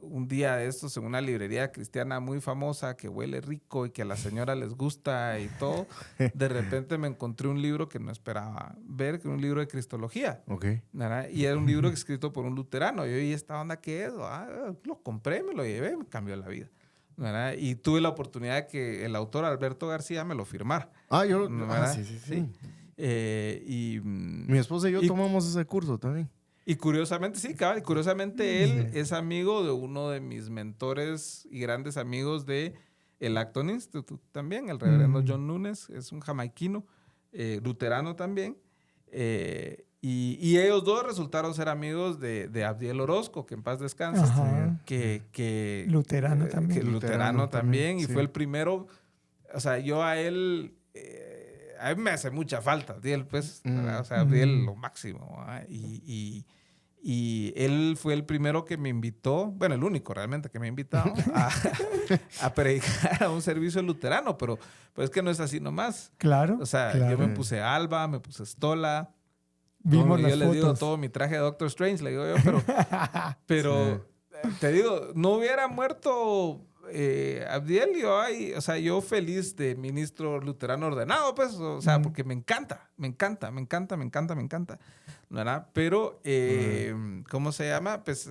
un día de estos en una librería cristiana muy famosa que huele rico y que a la señora les gusta y todo, de repente me encontré un libro que no esperaba ver, que era un libro de cristología. ¿Verdad? Y era un libro escrito por un luterano. Yo, ¿y esta onda qué es? Lo compré, me lo llevé, me cambió la vida. ¿verdad? Y tuve la oportunidad de que el autor Alberto García me lo firmara. Sí. Y mi esposa y yo tomamos ese curso también. Y curiosamente, sí, cabal, y curiosamente él es amigo de uno de mis mentores y grandes amigos de el Acton Institute también, el reverendo John Nunes, es un jamaiquino, luterano también. Y ellos dos resultaron ser amigos de Abdiel Orozco, que en paz descanse. Que luterano también. Luterano también. Y fue el primero, o sea, yo a él... a mí me hace mucha falta, Abdiel, pues, o sea, Abdiel lo máximo. Y él fue el primero que me invitó, bueno, el único realmente que me ha invitado a predicar a un servicio luterano, pero pues que no es así nomás. Claro. O sea, yo me puse alba, me puse estola. Vimos las yo le fotos. digo todo mi traje de Doctor Strange, le digo yo, pero te digo, no hubiera muerto... Abdiel, yo feliz de ministro luterano ordenado, pues, o sea, porque me encanta, ¿verdad? Pero, ¿cómo se llama? Pues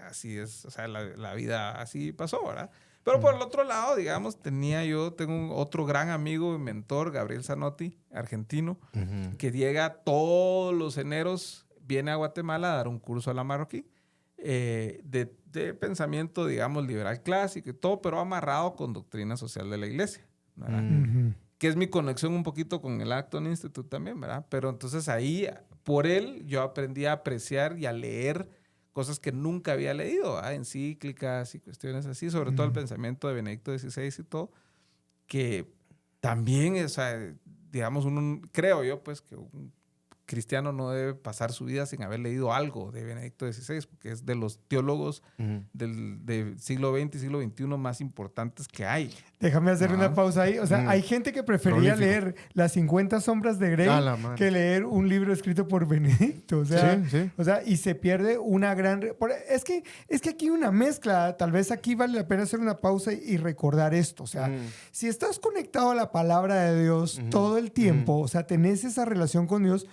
así es, o sea, la vida así pasó, ¿verdad? Pero por el otro lado, digamos, tengo otro gran amigo y mentor, Gabriel Zanotti, argentino, que llega todos los eneros, viene a Guatemala a dar un curso a la marroquí. De pensamiento, digamos, liberal clásico y todo, pero amarrado con doctrina social de la iglesia, ¿verdad? Que es mi conexión un poquito con el Acton Institute también, ¿verdad? Pero entonces ahí, por él, yo aprendí a apreciar y a leer cosas que nunca había leído, ¿verdad? Encíclicas y cuestiones así, sobre todo el pensamiento de Benedicto XVI y todo, que también, o sea, digamos, creo yo, pues, que un cristiano no debe pasar su vida sin haber leído algo de Benedicto XVI, porque es de los teólogos del siglo XX y siglo XXI más importantes que hay. Déjame hacer una pausa ahí. O sea, hay gente que prefería leer Las 50 sombras de Grey que leer un libro escrito por Benedicto. O sea, O sea, y se pierde una gran... Es que aquí hay una mezcla. Tal vez aquí vale la pena hacer una pausa y recordar esto. O sea, si estás conectado a la palabra de Dios todo el tiempo, o sea, tenés esa relación con Dios,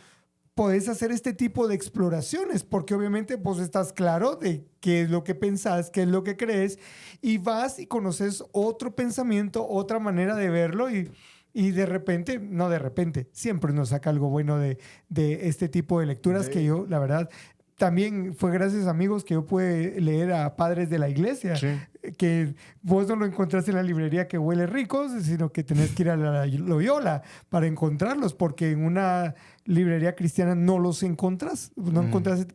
podés hacer este tipo de exploraciones, porque obviamente vos estás claro de qué es lo que pensás, qué es lo que crees, y vas y conoces otro pensamiento, otra manera de verlo, y de repente, siempre nos saca algo bueno de este tipo de lecturas que yo, la verdad... También fue gracias a amigos que yo pude leer a padres de la iglesia, que vos no lo encontrás en la librería que huele rico, sino que tenés que ir a la Loyola para encontrarlos, porque en una librería cristiana no los encontrás,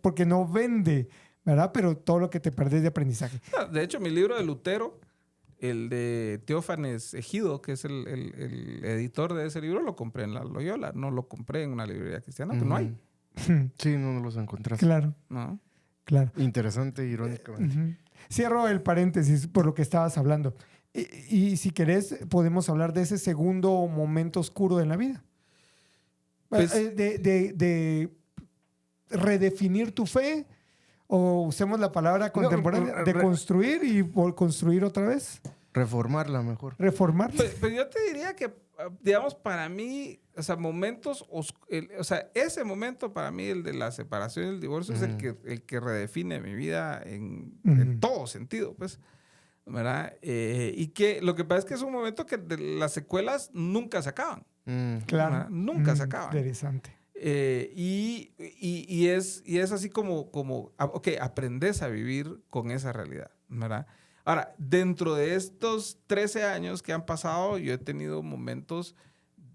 porque no vende, ¿verdad? Pero todo lo que te perdés de aprendizaje. De hecho, mi libro de Lutero, el de Teófanes Ejido, que es el editor de ese libro, lo compré en la Loyola, no lo compré en una librería cristiana, pero no hay. Sí, no los encontraste. Claro. ¿No? Claro. Interesante, irónicamente. Cierro el paréntesis por lo que estabas hablando. Y si querés, podemos hablar de ese segundo momento oscuro de la vida. Pues, de redefinir tu fe, o usemos la palabra contemporánea, de construir y construir otra vez. Reformarla mejor. Reformarla. Pero yo te diría que, digamos, para mí, o sea, ese momento para mí, el de la separación y el divorcio, es el que redefine mi vida en todo sentido, pues, ¿verdad? Y que lo que pasa es que es un momento que las secuelas nunca se acaban. Claro. ¿Verdad? Nunca se acaban. Interesante. Y es así como, ok, aprendes a vivir con esa realidad, ¿verdad? Ahora, dentro de estos 13 años que han pasado, yo he tenido momentos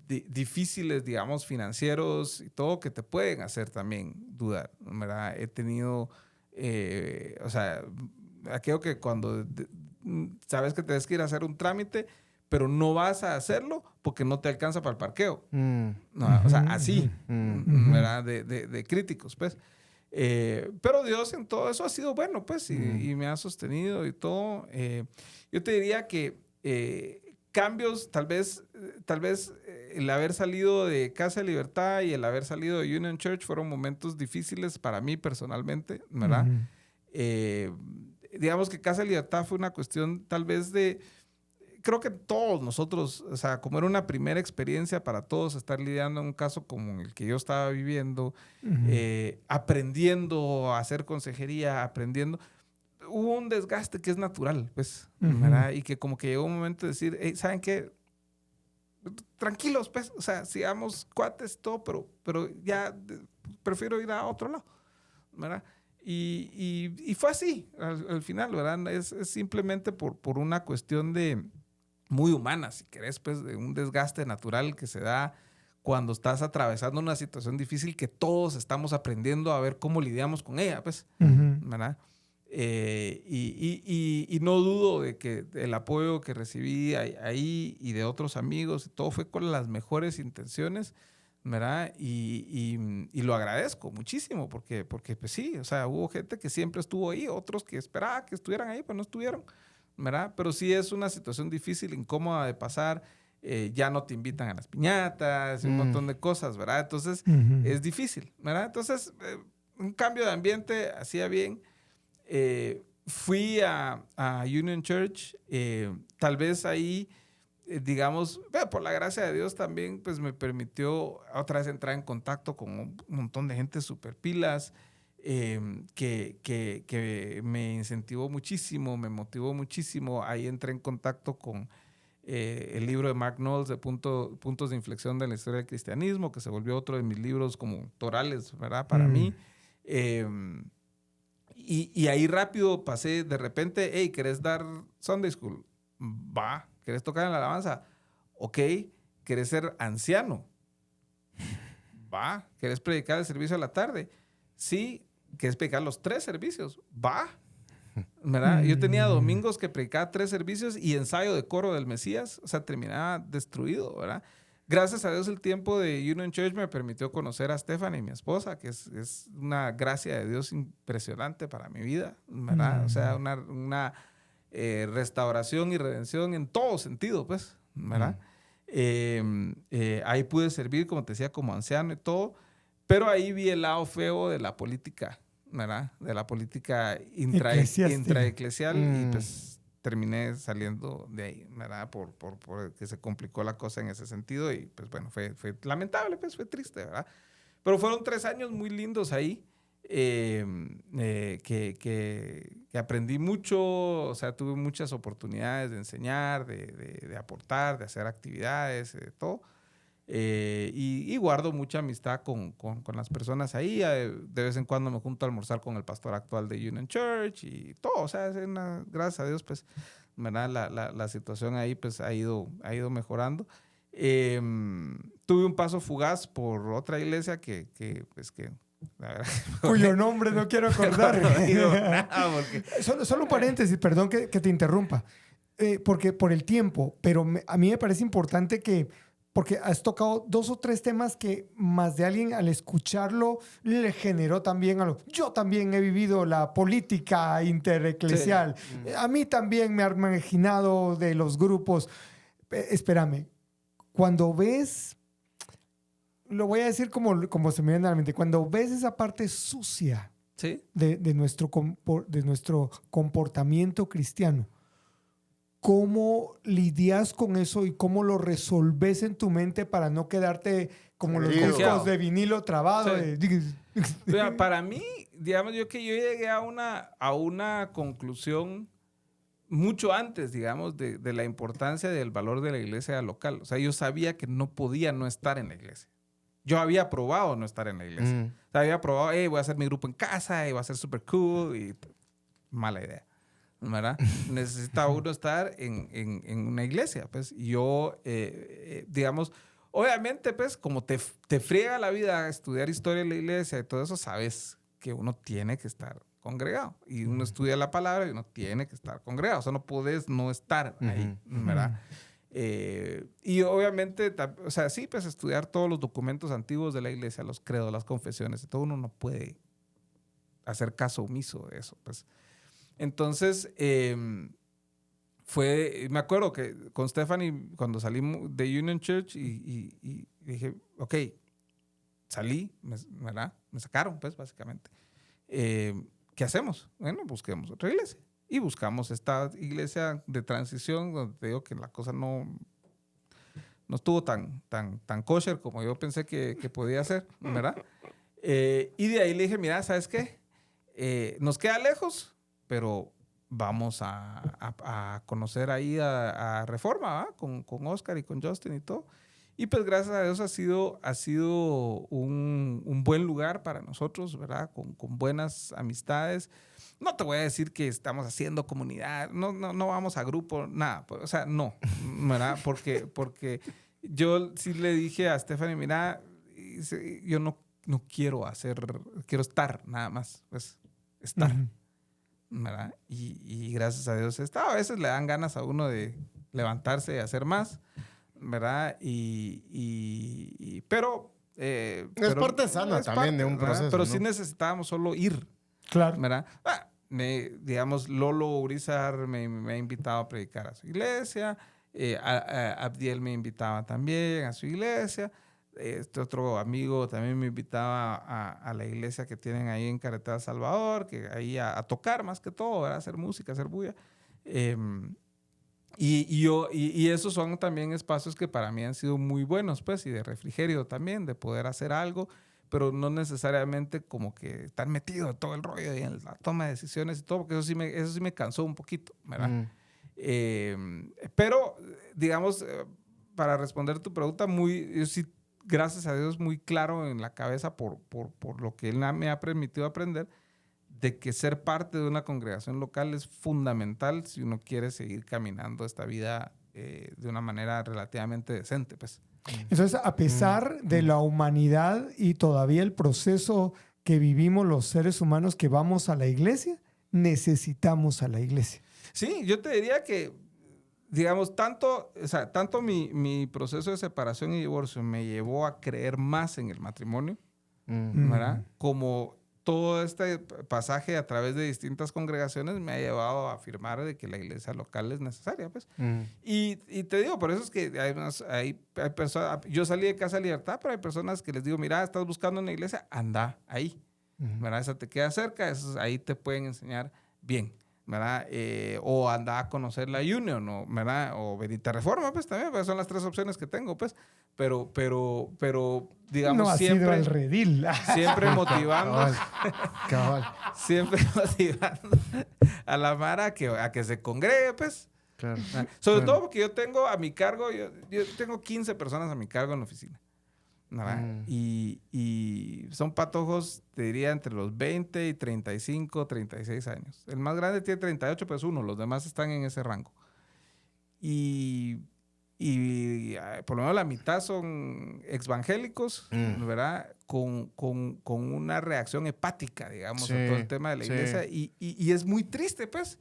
difíciles, digamos, financieros y todo, que te pueden hacer también dudar, ¿verdad? He tenido, o sea, aquello que cuando sabes que tienes que ir a hacer un trámite, pero no vas a hacerlo porque no te alcanza para el parqueo. No, o sea, así, ¿verdad? De críticos, pues. Pero Dios en todo eso ha sido bueno, pues, y me ha sostenido y todo. Yo te diría que cambios, tal vez el haber salido de Casa de Libertad y el haber salido de Union Church fueron momentos difíciles para mí personalmente, ¿verdad? Digamos que Casa de Libertad fue una cuestión tal vez creo que todos nosotros, o sea, como era una primera experiencia para todos estar lidiando en un caso como el que yo estaba viviendo, aprendiendo a hacer consejería, hubo un desgaste que es natural, pues, ¿verdad? Y que como que llegó un momento de decir, hey, ¿saben qué? Tranquilos, pues, o sea, sigamos cuates, todo, pero ya prefiero ir a otro lado, ¿verdad? Y fue así, al final, ¿verdad? Es simplemente por una cuestión de muy humana, si querés, pues, de un desgaste natural que se da cuando estás atravesando una situación difícil que todos estamos aprendiendo a ver cómo lidiamos con ella, pues, ¿verdad? Y no dudo de que el apoyo que recibí ahí y de otros amigos, todo fue con las mejores intenciones, ¿verdad? Y lo agradezco muchísimo porque pues sí, o sea, hubo gente que siempre estuvo ahí, otros que esperaba que estuvieran ahí, pero no estuvieron, ¿verdad? Pero sí es una situación difícil, incómoda de pasar. Ya no te invitan a las piñatas, un montón de cosas, ¿verdad? Entonces, es difícil, ¿verdad? Entonces, un cambio de ambiente hacía bien. Fui a Union Church, tal vez ahí, digamos, por la gracia de Dios también, pues me permitió otra vez entrar en contacto con un montón de gente súper pilas, que me incentivó muchísimo, me motivó muchísimo. Ahí entré en contacto con el libro de Mark Knowles de Puntos de Inflexión de la Historia del Cristianismo, que se volvió otro de mis libros como torales, ¿verdad? Para mí. Y ahí rápido pasé, de repente, hey, ¿querés dar Sunday School? Va. ¿Querés tocar en la alabanza? Ok. ¿Querés ser anciano? Va. ¿Querés predicar el servicio a la tarde? Sí. ¿Querés predicar los 3 servicios? Va. ¿Verdad? Yo tenía domingos que predicaba 3 servicios y ensayo de coro del Mesías, o sea, terminaba destruido, ¿verdad? Gracias a Dios el tiempo de Union Church me permitió conocer a Stephanie, mi esposa, que es una gracia de Dios impresionante para mi vida, ¿verdad? O sea, una restauración y redención en todo sentido, pues, ¿verdad? Ahí pude servir, como te decía, como anciano y todo, pero ahí vi el lado feo de la política, ¿verdad? De la política intraeclesial y pues terminé saliendo de ahí, ¿verdad? Por que se complicó la cosa en ese sentido y pues bueno, fue lamentable, pues fue triste, ¿verdad? Pero fueron 3 años muy lindos ahí, que aprendí mucho, o sea, tuve muchas oportunidades de enseñar, de aportar, de hacer actividades, de todo. Y guardo mucha amistad con las personas ahí. De vez en cuando me junto a almorzar con el pastor actual de Union Church y todo. O sea, gracias a Dios, pues, ¿verdad? La situación ahí pues, ha ido mejorando. Tuve un paso fugaz por otra iglesia que la verdad, cuyo nombre no quiero acordar. No digo nada porque... Solo un paréntesis, perdón que te interrumpa. Porque por el tiempo, pero a mí me parece importante porque has tocado 2 o 3 temas que más de alguien al escucharlo le generó también algo. Yo también he vivido la política intereclesial. Sí. A mí también me ha imaginado de los grupos. Espérame, cuando ves, lo voy a decir como se me viene a la mente, cuando ves esa parte sucia, ¿sí?, de nuestro comportamiento cristiano, ¿cómo lidias con eso y cómo lo resolves en tu mente para no quedarte como los discos de vinilo trabado? Sí. Mira, para mí, digamos, yo llegué a una conclusión mucho antes, digamos, de la importancia del valor de la iglesia local. O sea, yo sabía que no podía no estar en la iglesia. Yo había probado no estar en la iglesia. O sea, había probado, voy a hacer mi grupo en casa y va a ser súper cool y mala idea, ¿verdad? Necesita uno estar en una iglesia, pues. Y yo, digamos, obviamente, pues, como te friega la vida estudiar historia en la iglesia y todo eso, sabes que uno tiene que estar congregado. Y uno estudia la palabra y uno tiene que estar congregado. O sea, no puedes no estar ahí, ¿verdad? Y obviamente, o sea, sí, pues, estudiar todos los documentos antiguos de la iglesia, los credos, las confesiones, y todo, uno no puede hacer caso omiso de eso, pues. Entonces, me acuerdo que con Stephanie, cuando salimos de Union Church y dije, ok, salí, ¿verdad? Me sacaron, pues, básicamente. ¿Qué hacemos? Bueno, busquemos otra iglesia. Y buscamos esta iglesia de transición, donde te digo que la cosa no estuvo tan kosher como yo pensé que podía ser, ¿verdad? Y de ahí le dije, mira, ¿sabes qué? Nos queda lejos, pero vamos a conocer ahí a Reforma, ¿va? Con Oscar y con Justin y todo. Y pues gracias a Dios ha sido un buen lugar para nosotros, ¿verdad? Con buenas amistades. No te voy a decir que estamos haciendo comunidad, no vamos a grupo, nada. O sea, no, ¿verdad? Porque yo sí le dije a Stephanie, mira, yo no quiero quiero estar nada más, pues estar, ¿verdad? Y gracias a Dios está. A veces le dan ganas a uno de levantarse y hacer más, ¿verdad? Pero es parte sana también de un proceso, pero ¿no? sí necesitábamos solo ir. Claro. ¿Verdad? Digamos, Lolo Urizar me ha invitado a predicar a su iglesia. Abdiel me invitaba también a su iglesia. Este otro amigo también me invitaba a la iglesia que tienen ahí en Carretera Salvador, que ahí a tocar más que todo, ¿verdad? Hacer música, hacer bulla. Y esos son también espacios que para mí han sido muy buenos, pues, y de refrigerio también, de poder hacer algo, pero no necesariamente como que estar metido en todo el rollo y en la toma de decisiones y todo, porque eso sí me cansó un poquito, ¿verdad? Pero, digamos, para responder tu pregunta, yo sí, gracias a Dios, muy claro en la cabeza por lo que Él me ha permitido aprender, de que ser parte de una congregación local es fundamental si uno quiere seguir caminando esta vida de una manera relativamente decente, pues. Entonces, a pesar de la humanidad y todavía el proceso que vivimos los seres humanos que vamos a la iglesia, necesitamos a la iglesia. Sí, yo te diría que, digamos, tanto mi proceso de separación y divorcio me llevó a creer más en el matrimonio, ¿verdad? Como todo este pasaje a través de distintas congregaciones me ha llevado a afirmar de que la iglesia local es necesaria, pues. Y te digo, por eso es que hay personas, yo salí de Casa Libertad, pero hay personas que les digo, mira, estás buscando una iglesia, anda ahí, ¿verdad? Esa te queda cerca, ahí te pueden enseñar bien, ¿verdad? O anda a conocer la Union, ¿verdad? O Benita Reforma, pues también, pues son las 3 opciones que tengo, pues. Pero digamos, no ha siempre sido al redil. Siempre motivando. Cabal. Siempre motivando a la Mara a que se congregue, pues. Claro. Sobre todo porque yo tengo a mi cargo, yo tengo 15 personas a mi cargo en la oficina, ¿verdad? Y son patojos, te diría, entre los 20 y 35, 36 años. El más grande tiene 38, pues uno. Los demás están en ese rango. Y por lo menos la mitad son evangélicos, ¿verdad? Con una reacción hepática, digamos, a todo el tema de la iglesia. Y es muy triste, pues,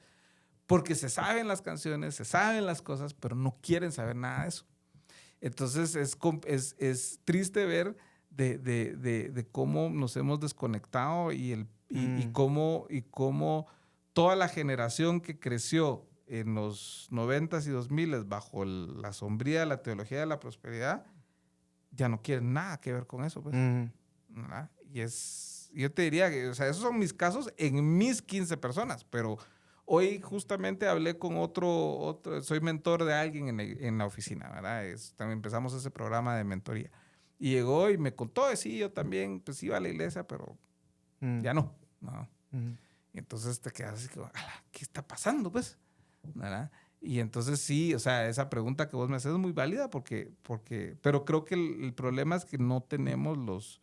porque se saben las canciones, se saben las cosas, pero no quieren saber nada de eso. Entonces, es triste ver de cómo nos hemos desconectado y cómo toda la generación que creció en los 90s y 2000s bajo la sombría de la teología de la prosperidad, ya no quieren nada que ver con eso, pues. ¿Verdad? Yo te diría que, o sea, esos son mis casos en mis 15 personas, pero hoy justamente hablé con otro soy mentor de alguien en la oficina, ¿verdad? También empezamos ese programa de mentoría. Y llegó y me contó, sí, yo también, pues iba a la iglesia, pero ya no. Y entonces te quedas así como, ¿qué está pasando, pues? ¿Verdad? Y entonces sí, o sea, esa pregunta que vos me haces es muy válida pero creo que el problema es que no tenemos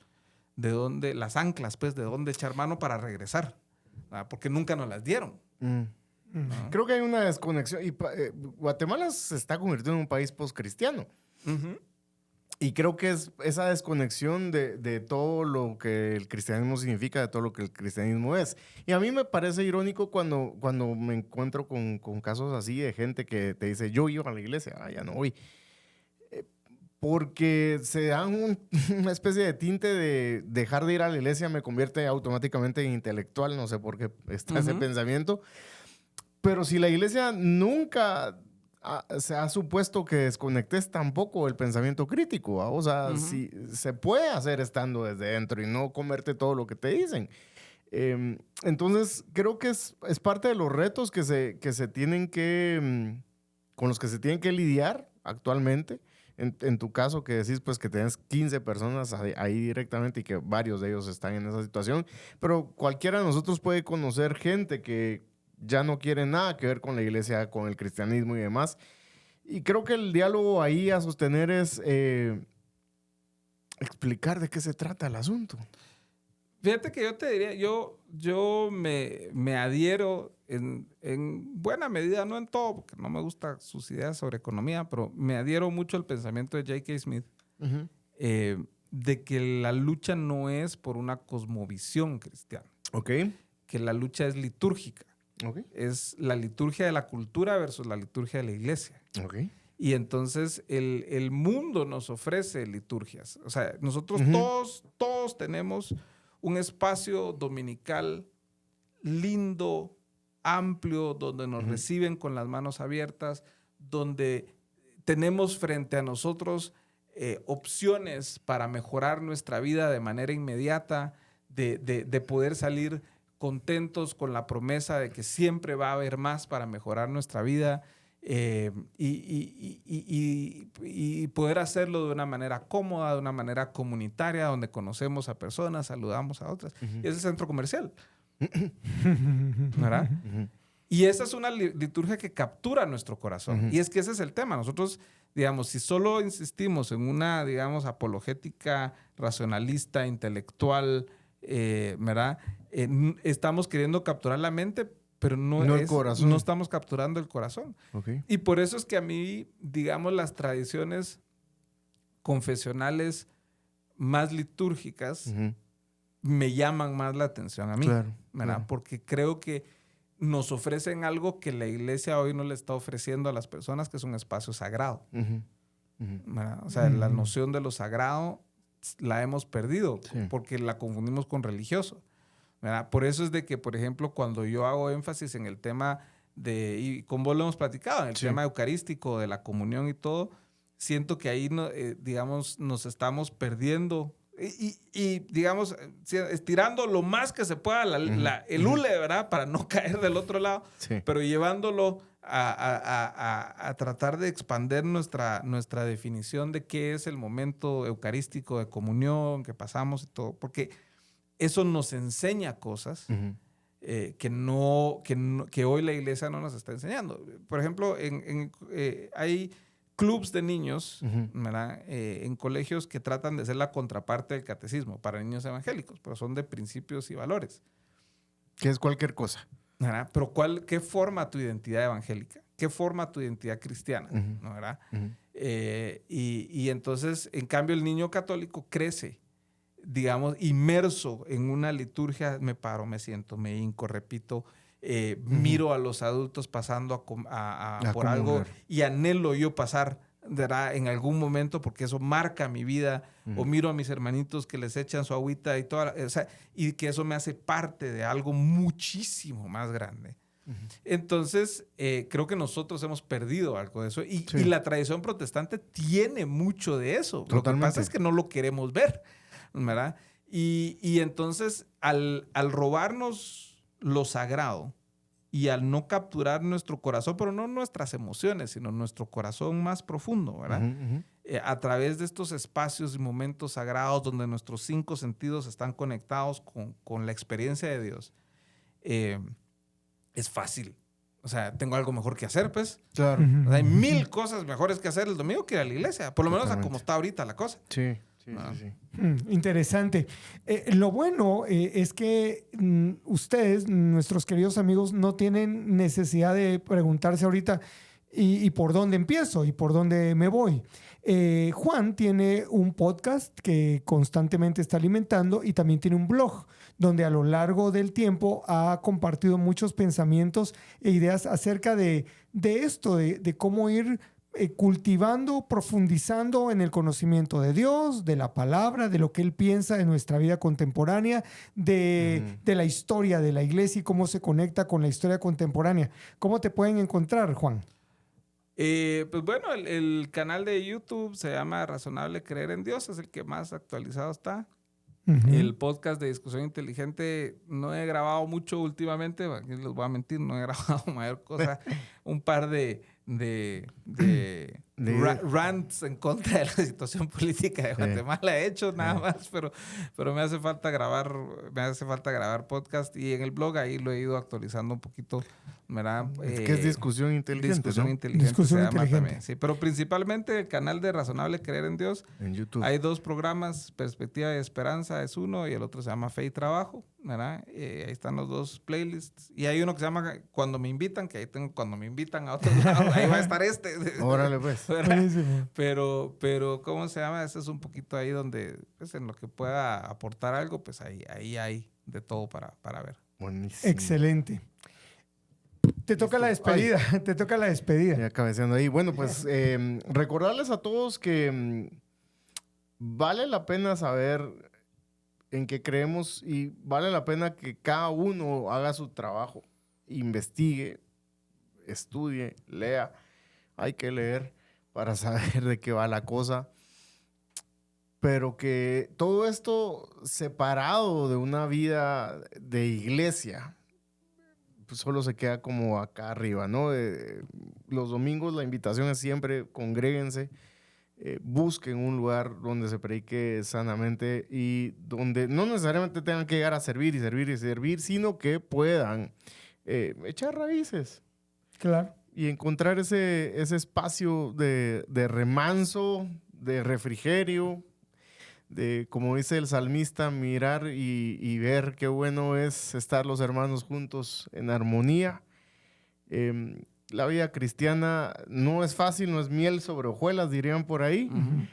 las anclas, pues, de dónde echar mano para regresar, ¿verdad? Porque nunca nos las dieron. Creo que hay una desconexión y Guatemala se está convirtiendo en un país postcristiano. Y creo que es esa desconexión de todo lo que el cristianismo significa, de todo lo que el cristianismo es. Y a mí me parece irónico cuando me encuentro con casos así de gente que te dice, yo iba a la iglesia, ya no voy. Porque se dan una especie de tinte de dejar de ir a la iglesia me convierte automáticamente en intelectual, no sé por qué está ese pensamiento. Pero si la iglesia nunca se ha supuesto que desconectes tampoco el pensamiento crítico, ¿va? O sea, si se puede hacer estando desde dentro y no comerte todo lo que te dicen. Entonces, creo que es parte de los retos que se tienen con los que se tienen que lidiar actualmente. En tu caso, que decís pues que tenés 15 personas ahí directamente y que varios de ellos están en esa situación, pero cualquiera de nosotros puede conocer gente que ya no quieren nada que ver con la iglesia, con el cristianismo y demás. Y creo que el diálogo ahí a sostener es explicar de qué se trata el asunto. Fíjate que yo te diría, yo me adhiero en buena medida, no en todo, porque no me gustan sus ideas sobre economía, pero me adhiero mucho al pensamiento de J.K. Smith, de que la lucha no es por una cosmovisión cristiana. Ok. Que la lucha es litúrgica. Ok. Es la liturgia de la cultura versus la liturgia de la iglesia. Ok. Y entonces el mundo nos ofrece liturgias. O sea, nosotros todos tenemos un espacio dominical lindo, amplio, donde nos reciben con las manos abiertas, donde tenemos frente a nosotros opciones para mejorar nuestra vida de manera inmediata, de poder salir contentos con la promesa de que siempre va a haber más para mejorar nuestra vida. Y poder hacerlo de una manera cómoda, de una manera comunitaria, donde conocemos a personas, saludamos a otras. Y es el centro comercial. ¿Verdad? Y esa es una liturgia que captura nuestro corazón. Y es que ese es el tema. Nosotros, digamos, si solo insistimos en una, digamos, apologética, racionalista, intelectual, ¿verdad? Estamos queriendo capturar la mente, pero no estamos capturando el corazón. Okay. Y por eso es que a mí, digamos, las tradiciones confesionales más litúrgicas me llaman más la atención a mí. Claro, ¿verdad? Claro. Porque creo que nos ofrecen algo que la iglesia hoy no le está ofreciendo a las personas, que es un espacio sagrado. ¿Verdad? O sea, la noción de lo sagrado la hemos perdido porque la confundimos con religioso. ¿Verdad? Por eso es de que, por ejemplo, cuando yo hago énfasis en el tema de, y con vos lo hemos platicado, en el tema eucarístico, de la comunión y todo, siento que ahí, digamos, nos estamos perdiendo y, digamos, estirando lo más que se pueda el hule, ¿verdad? Para no caer del otro lado, pero llevándolo a tratar de expandir nuestra definición de qué es el momento eucarístico de comunión que pasamos y todo, porque eso nos enseña cosas que hoy la iglesia no nos está enseñando. Por ejemplo, hay clubs de niños, ¿verdad? En colegios que tratan de ser la contraparte del catecismo para niños evangélicos, pero son de principios y valores. Que es cualquier cosa. ¿Verdad? Pero ¿qué forma tu identidad evangélica? ¿Qué forma tu identidad cristiana? ¿No, verdad? Y entonces, en cambio, el niño católico crece, digamos, inmerso en una liturgia. Me paro, me siento, me hinco, repito, miro a los adultos pasando por algo y anhelo yo pasar, ¿verdad? En algún momento, porque eso marca mi vida. O miro a mis hermanitos que les echan su agüita y y que eso me hace parte de algo muchísimo más grande. Entonces, creo que nosotros hemos perdido algo de eso. Y la tradición protestante tiene mucho de eso. Totalmente. Lo que pasa es que no lo queremos ver, ¿verdad? Y entonces, al robarnos lo sagrado y al no capturar nuestro corazón, pero no nuestras emociones, sino nuestro corazón más profundo, ¿verdad? A través de estos espacios y momentos sagrados donde nuestros 5 sentidos están conectados con la experiencia de Dios, es fácil. O sea, tengo algo mejor que hacer, pues. Claro. O sea, hay 1000 cosas mejores que hacer el domingo que ir a la iglesia. Por lo menos a como está ahorita la cosa. Sí. Interesante. Lo bueno es que ustedes, nuestros queridos amigos, no tienen necesidad de preguntarse ahorita ¿y por dónde empiezo? ¿Y por dónde me voy? Juan tiene un podcast que constantemente está alimentando y también tiene un blog donde a lo largo del tiempo ha compartido muchos pensamientos e ideas acerca de esto, de cómo ir cultivando, profundizando en el conocimiento de Dios, de la palabra, de lo que Él piensa de nuestra vida contemporánea, de la historia de la iglesia y cómo se conecta con la historia contemporánea. ¿Cómo te pueden encontrar, Juan? Pues bueno, el canal de YouTube se llama Razonable Creer en Dios, es el que más actualizado está. El podcast de Discusión Inteligente no he grabado mucho últimamente, aquí les voy a mentir, no he grabado mayor cosa, un par de rants en contra de la situación política de Guatemala. He hecho nada más, pero me hace falta grabar podcast, y en el blog ahí lo he ido actualizando un poquito, ¿verdad? Es que es discusión inteligente, Discusión ¿no? inteligente Discusión se llama inteligente. también, sí. Pero principalmente el canal de Razonable Creer en Dios. En YouTube. Hay 2 programas, Perspectiva y Esperanza es uno, y el otro se llama Fe y Trabajo, ¿verdad? Ahí están los 2 playlists. Y hay uno que se llama Cuando me invitan, que ahí tengo Cuando me invitan a otro lado, ahí va a estar Órale, pues. Buenísimo. Pero, ¿cómo se llama? Ese es un poquito ahí donde, pues, en lo que pueda aportar algo, pues ahí hay de todo para ver. Buenísimo. Excelente. Te toca la despedida. Te toca la despedida. Ya cabeceando ahí. Bueno, pues recordarles a todos que vale la pena saber en qué creemos, y vale la pena que cada uno haga su trabajo, investigue, estudie, lea. Hay que leer para saber de qué va la cosa. Pero que todo esto separado de una vida de iglesia, pues solo se queda como acá arriba, ¿no? Los domingos la invitación es siempre: congréguense, busquen un lugar donde se predique sanamente y donde no necesariamente tengan que llegar a servir y servir y servir, sino que puedan echar raíces. Claro. Y encontrar ese espacio de remanso, de refrigerio, de, como dice el salmista, mirar y ver qué bueno es estar los hermanos juntos en armonía. La vida cristiana no es fácil, no es miel sobre hojuelas, dirían por ahí. Uh-huh.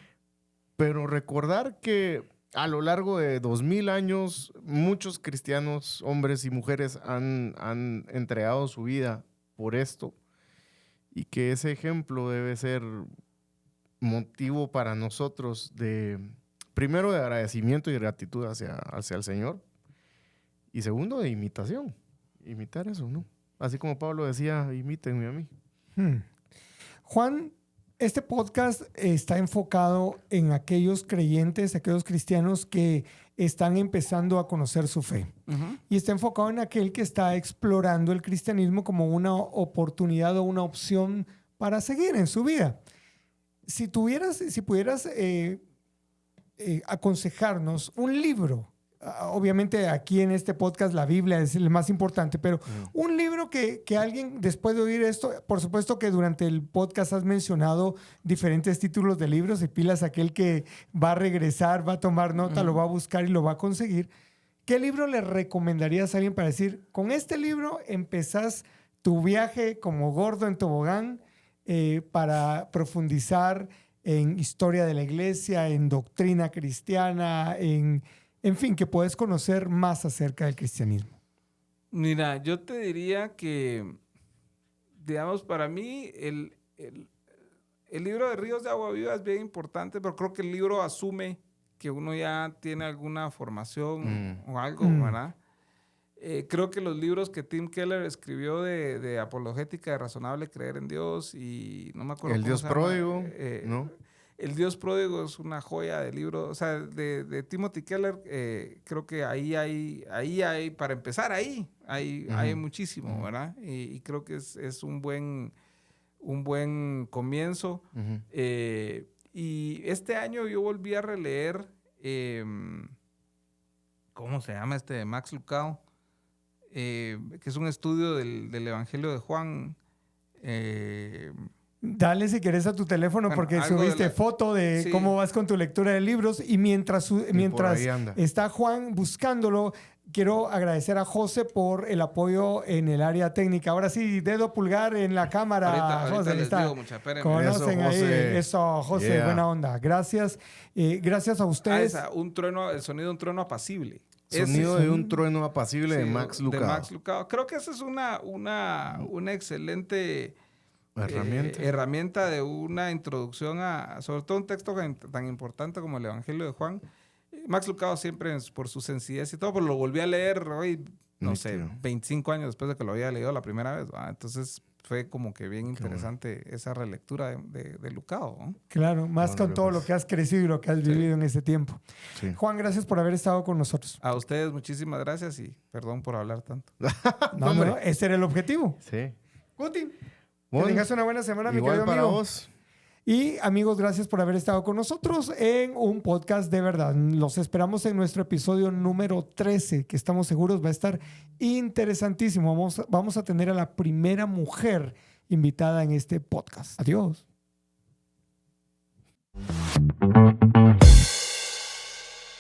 Pero recordar que a lo largo de 2000 años, muchos cristianos, hombres y mujeres, han entregado su vida por esto. Y que ese ejemplo debe ser motivo para nosotros primero, de agradecimiento y gratitud hacia el Señor. Y segundo, de imitación. Imitar eso, ¿no? Así como Pablo decía, imítenme a mí. Juan, este podcast está enfocado en aquellos creyentes, aquellos cristianos que están empezando a conocer su fe. Uh-huh. Y está enfocado en aquel que está explorando el cristianismo como una oportunidad o una opción para seguir en su vida. Si pudieras aconsejarnos un libro, obviamente aquí en este podcast la Biblia es el más importante, pero un libro que alguien, después de oír esto, por supuesto que durante el podcast has mencionado diferentes títulos de libros, y pilas, aquel que va a regresar, va a tomar nota, lo va a buscar y lo va a conseguir. ¿Qué libro le recomendarías a alguien para decir, con este libro empezás tu viaje como gordo en tobogán para profundizar en historia de la iglesia, en doctrina cristiana, en fin, que puedes conocer más acerca del cristianismo? Mira, yo te diría que, digamos, para mí el libro de Ríos de Agua Viva es bien importante, pero creo que el libro asume que uno ya tiene alguna formación o algo, ¿verdad? Creo que los libros que Tim Keller escribió de apologética, de razonable creer en Dios, y no me acuerdo El cómo Dios se llama, pródigo, ¿no? El Dios pródigo es una joya de libro, o sea, de Timothy Keller. Creo que ahí hay, para empezar, hay muchísimo, ¿verdad? Y creo que es un buen comienzo. Uh-huh. Y este año yo volví a releer, ¿cómo se llama este? De Max Lucado, que es un estudio del Evangelio de Juan. Dale si querés a tu teléfono, Bueno, porque algo subiste de la- foto de Sí. cómo vas con tu lectura de libros, y mientras ahí anda. está Juan buscándolo, quiero agradecer a José por el apoyo en el área técnica. Ahora sí, dedo pulgar en la cámara. Ahorita José, ahí les está. digo, mucha, espérenme. Conocen Eso, ahí. José. Eso, José, Yeah. buena onda. Gracias. Gracias a ustedes. El sonido de un trueno apacible. Sonido Ese- de un trueno apacible de Sí, Max Lucado. De Max Lucado. Creo que esa es una excelente herramienta de una introducción sobre todo un texto tan importante como el Evangelio de Juan. Max Lucado siempre, por su sencillez y todo, pero lo volví a leer hoy, no sé, Nítido. 25 años después de que lo había leído la primera vez. Entonces fue como que bien interesante esa relectura de Lucado, ¿no? Claro, más Bueno, con todo pues. lo que has crecido y lo que has vivido en ese tiempo. Sí. Juan, gracias por haber estado con nosotros. A ustedes muchísimas gracias y perdón por hablar tanto. No, ese era el objetivo. Sí. Guti. Bueno, que tengas una buena semana, mi igual querido para amigo. vos. Y amigos, gracias por haber estado con nosotros en un podcast de verdad. Los esperamos en nuestro episodio número 13, que estamos seguros va a estar interesantísimo. Vamos a tener a la primera mujer invitada en este podcast. Adiós.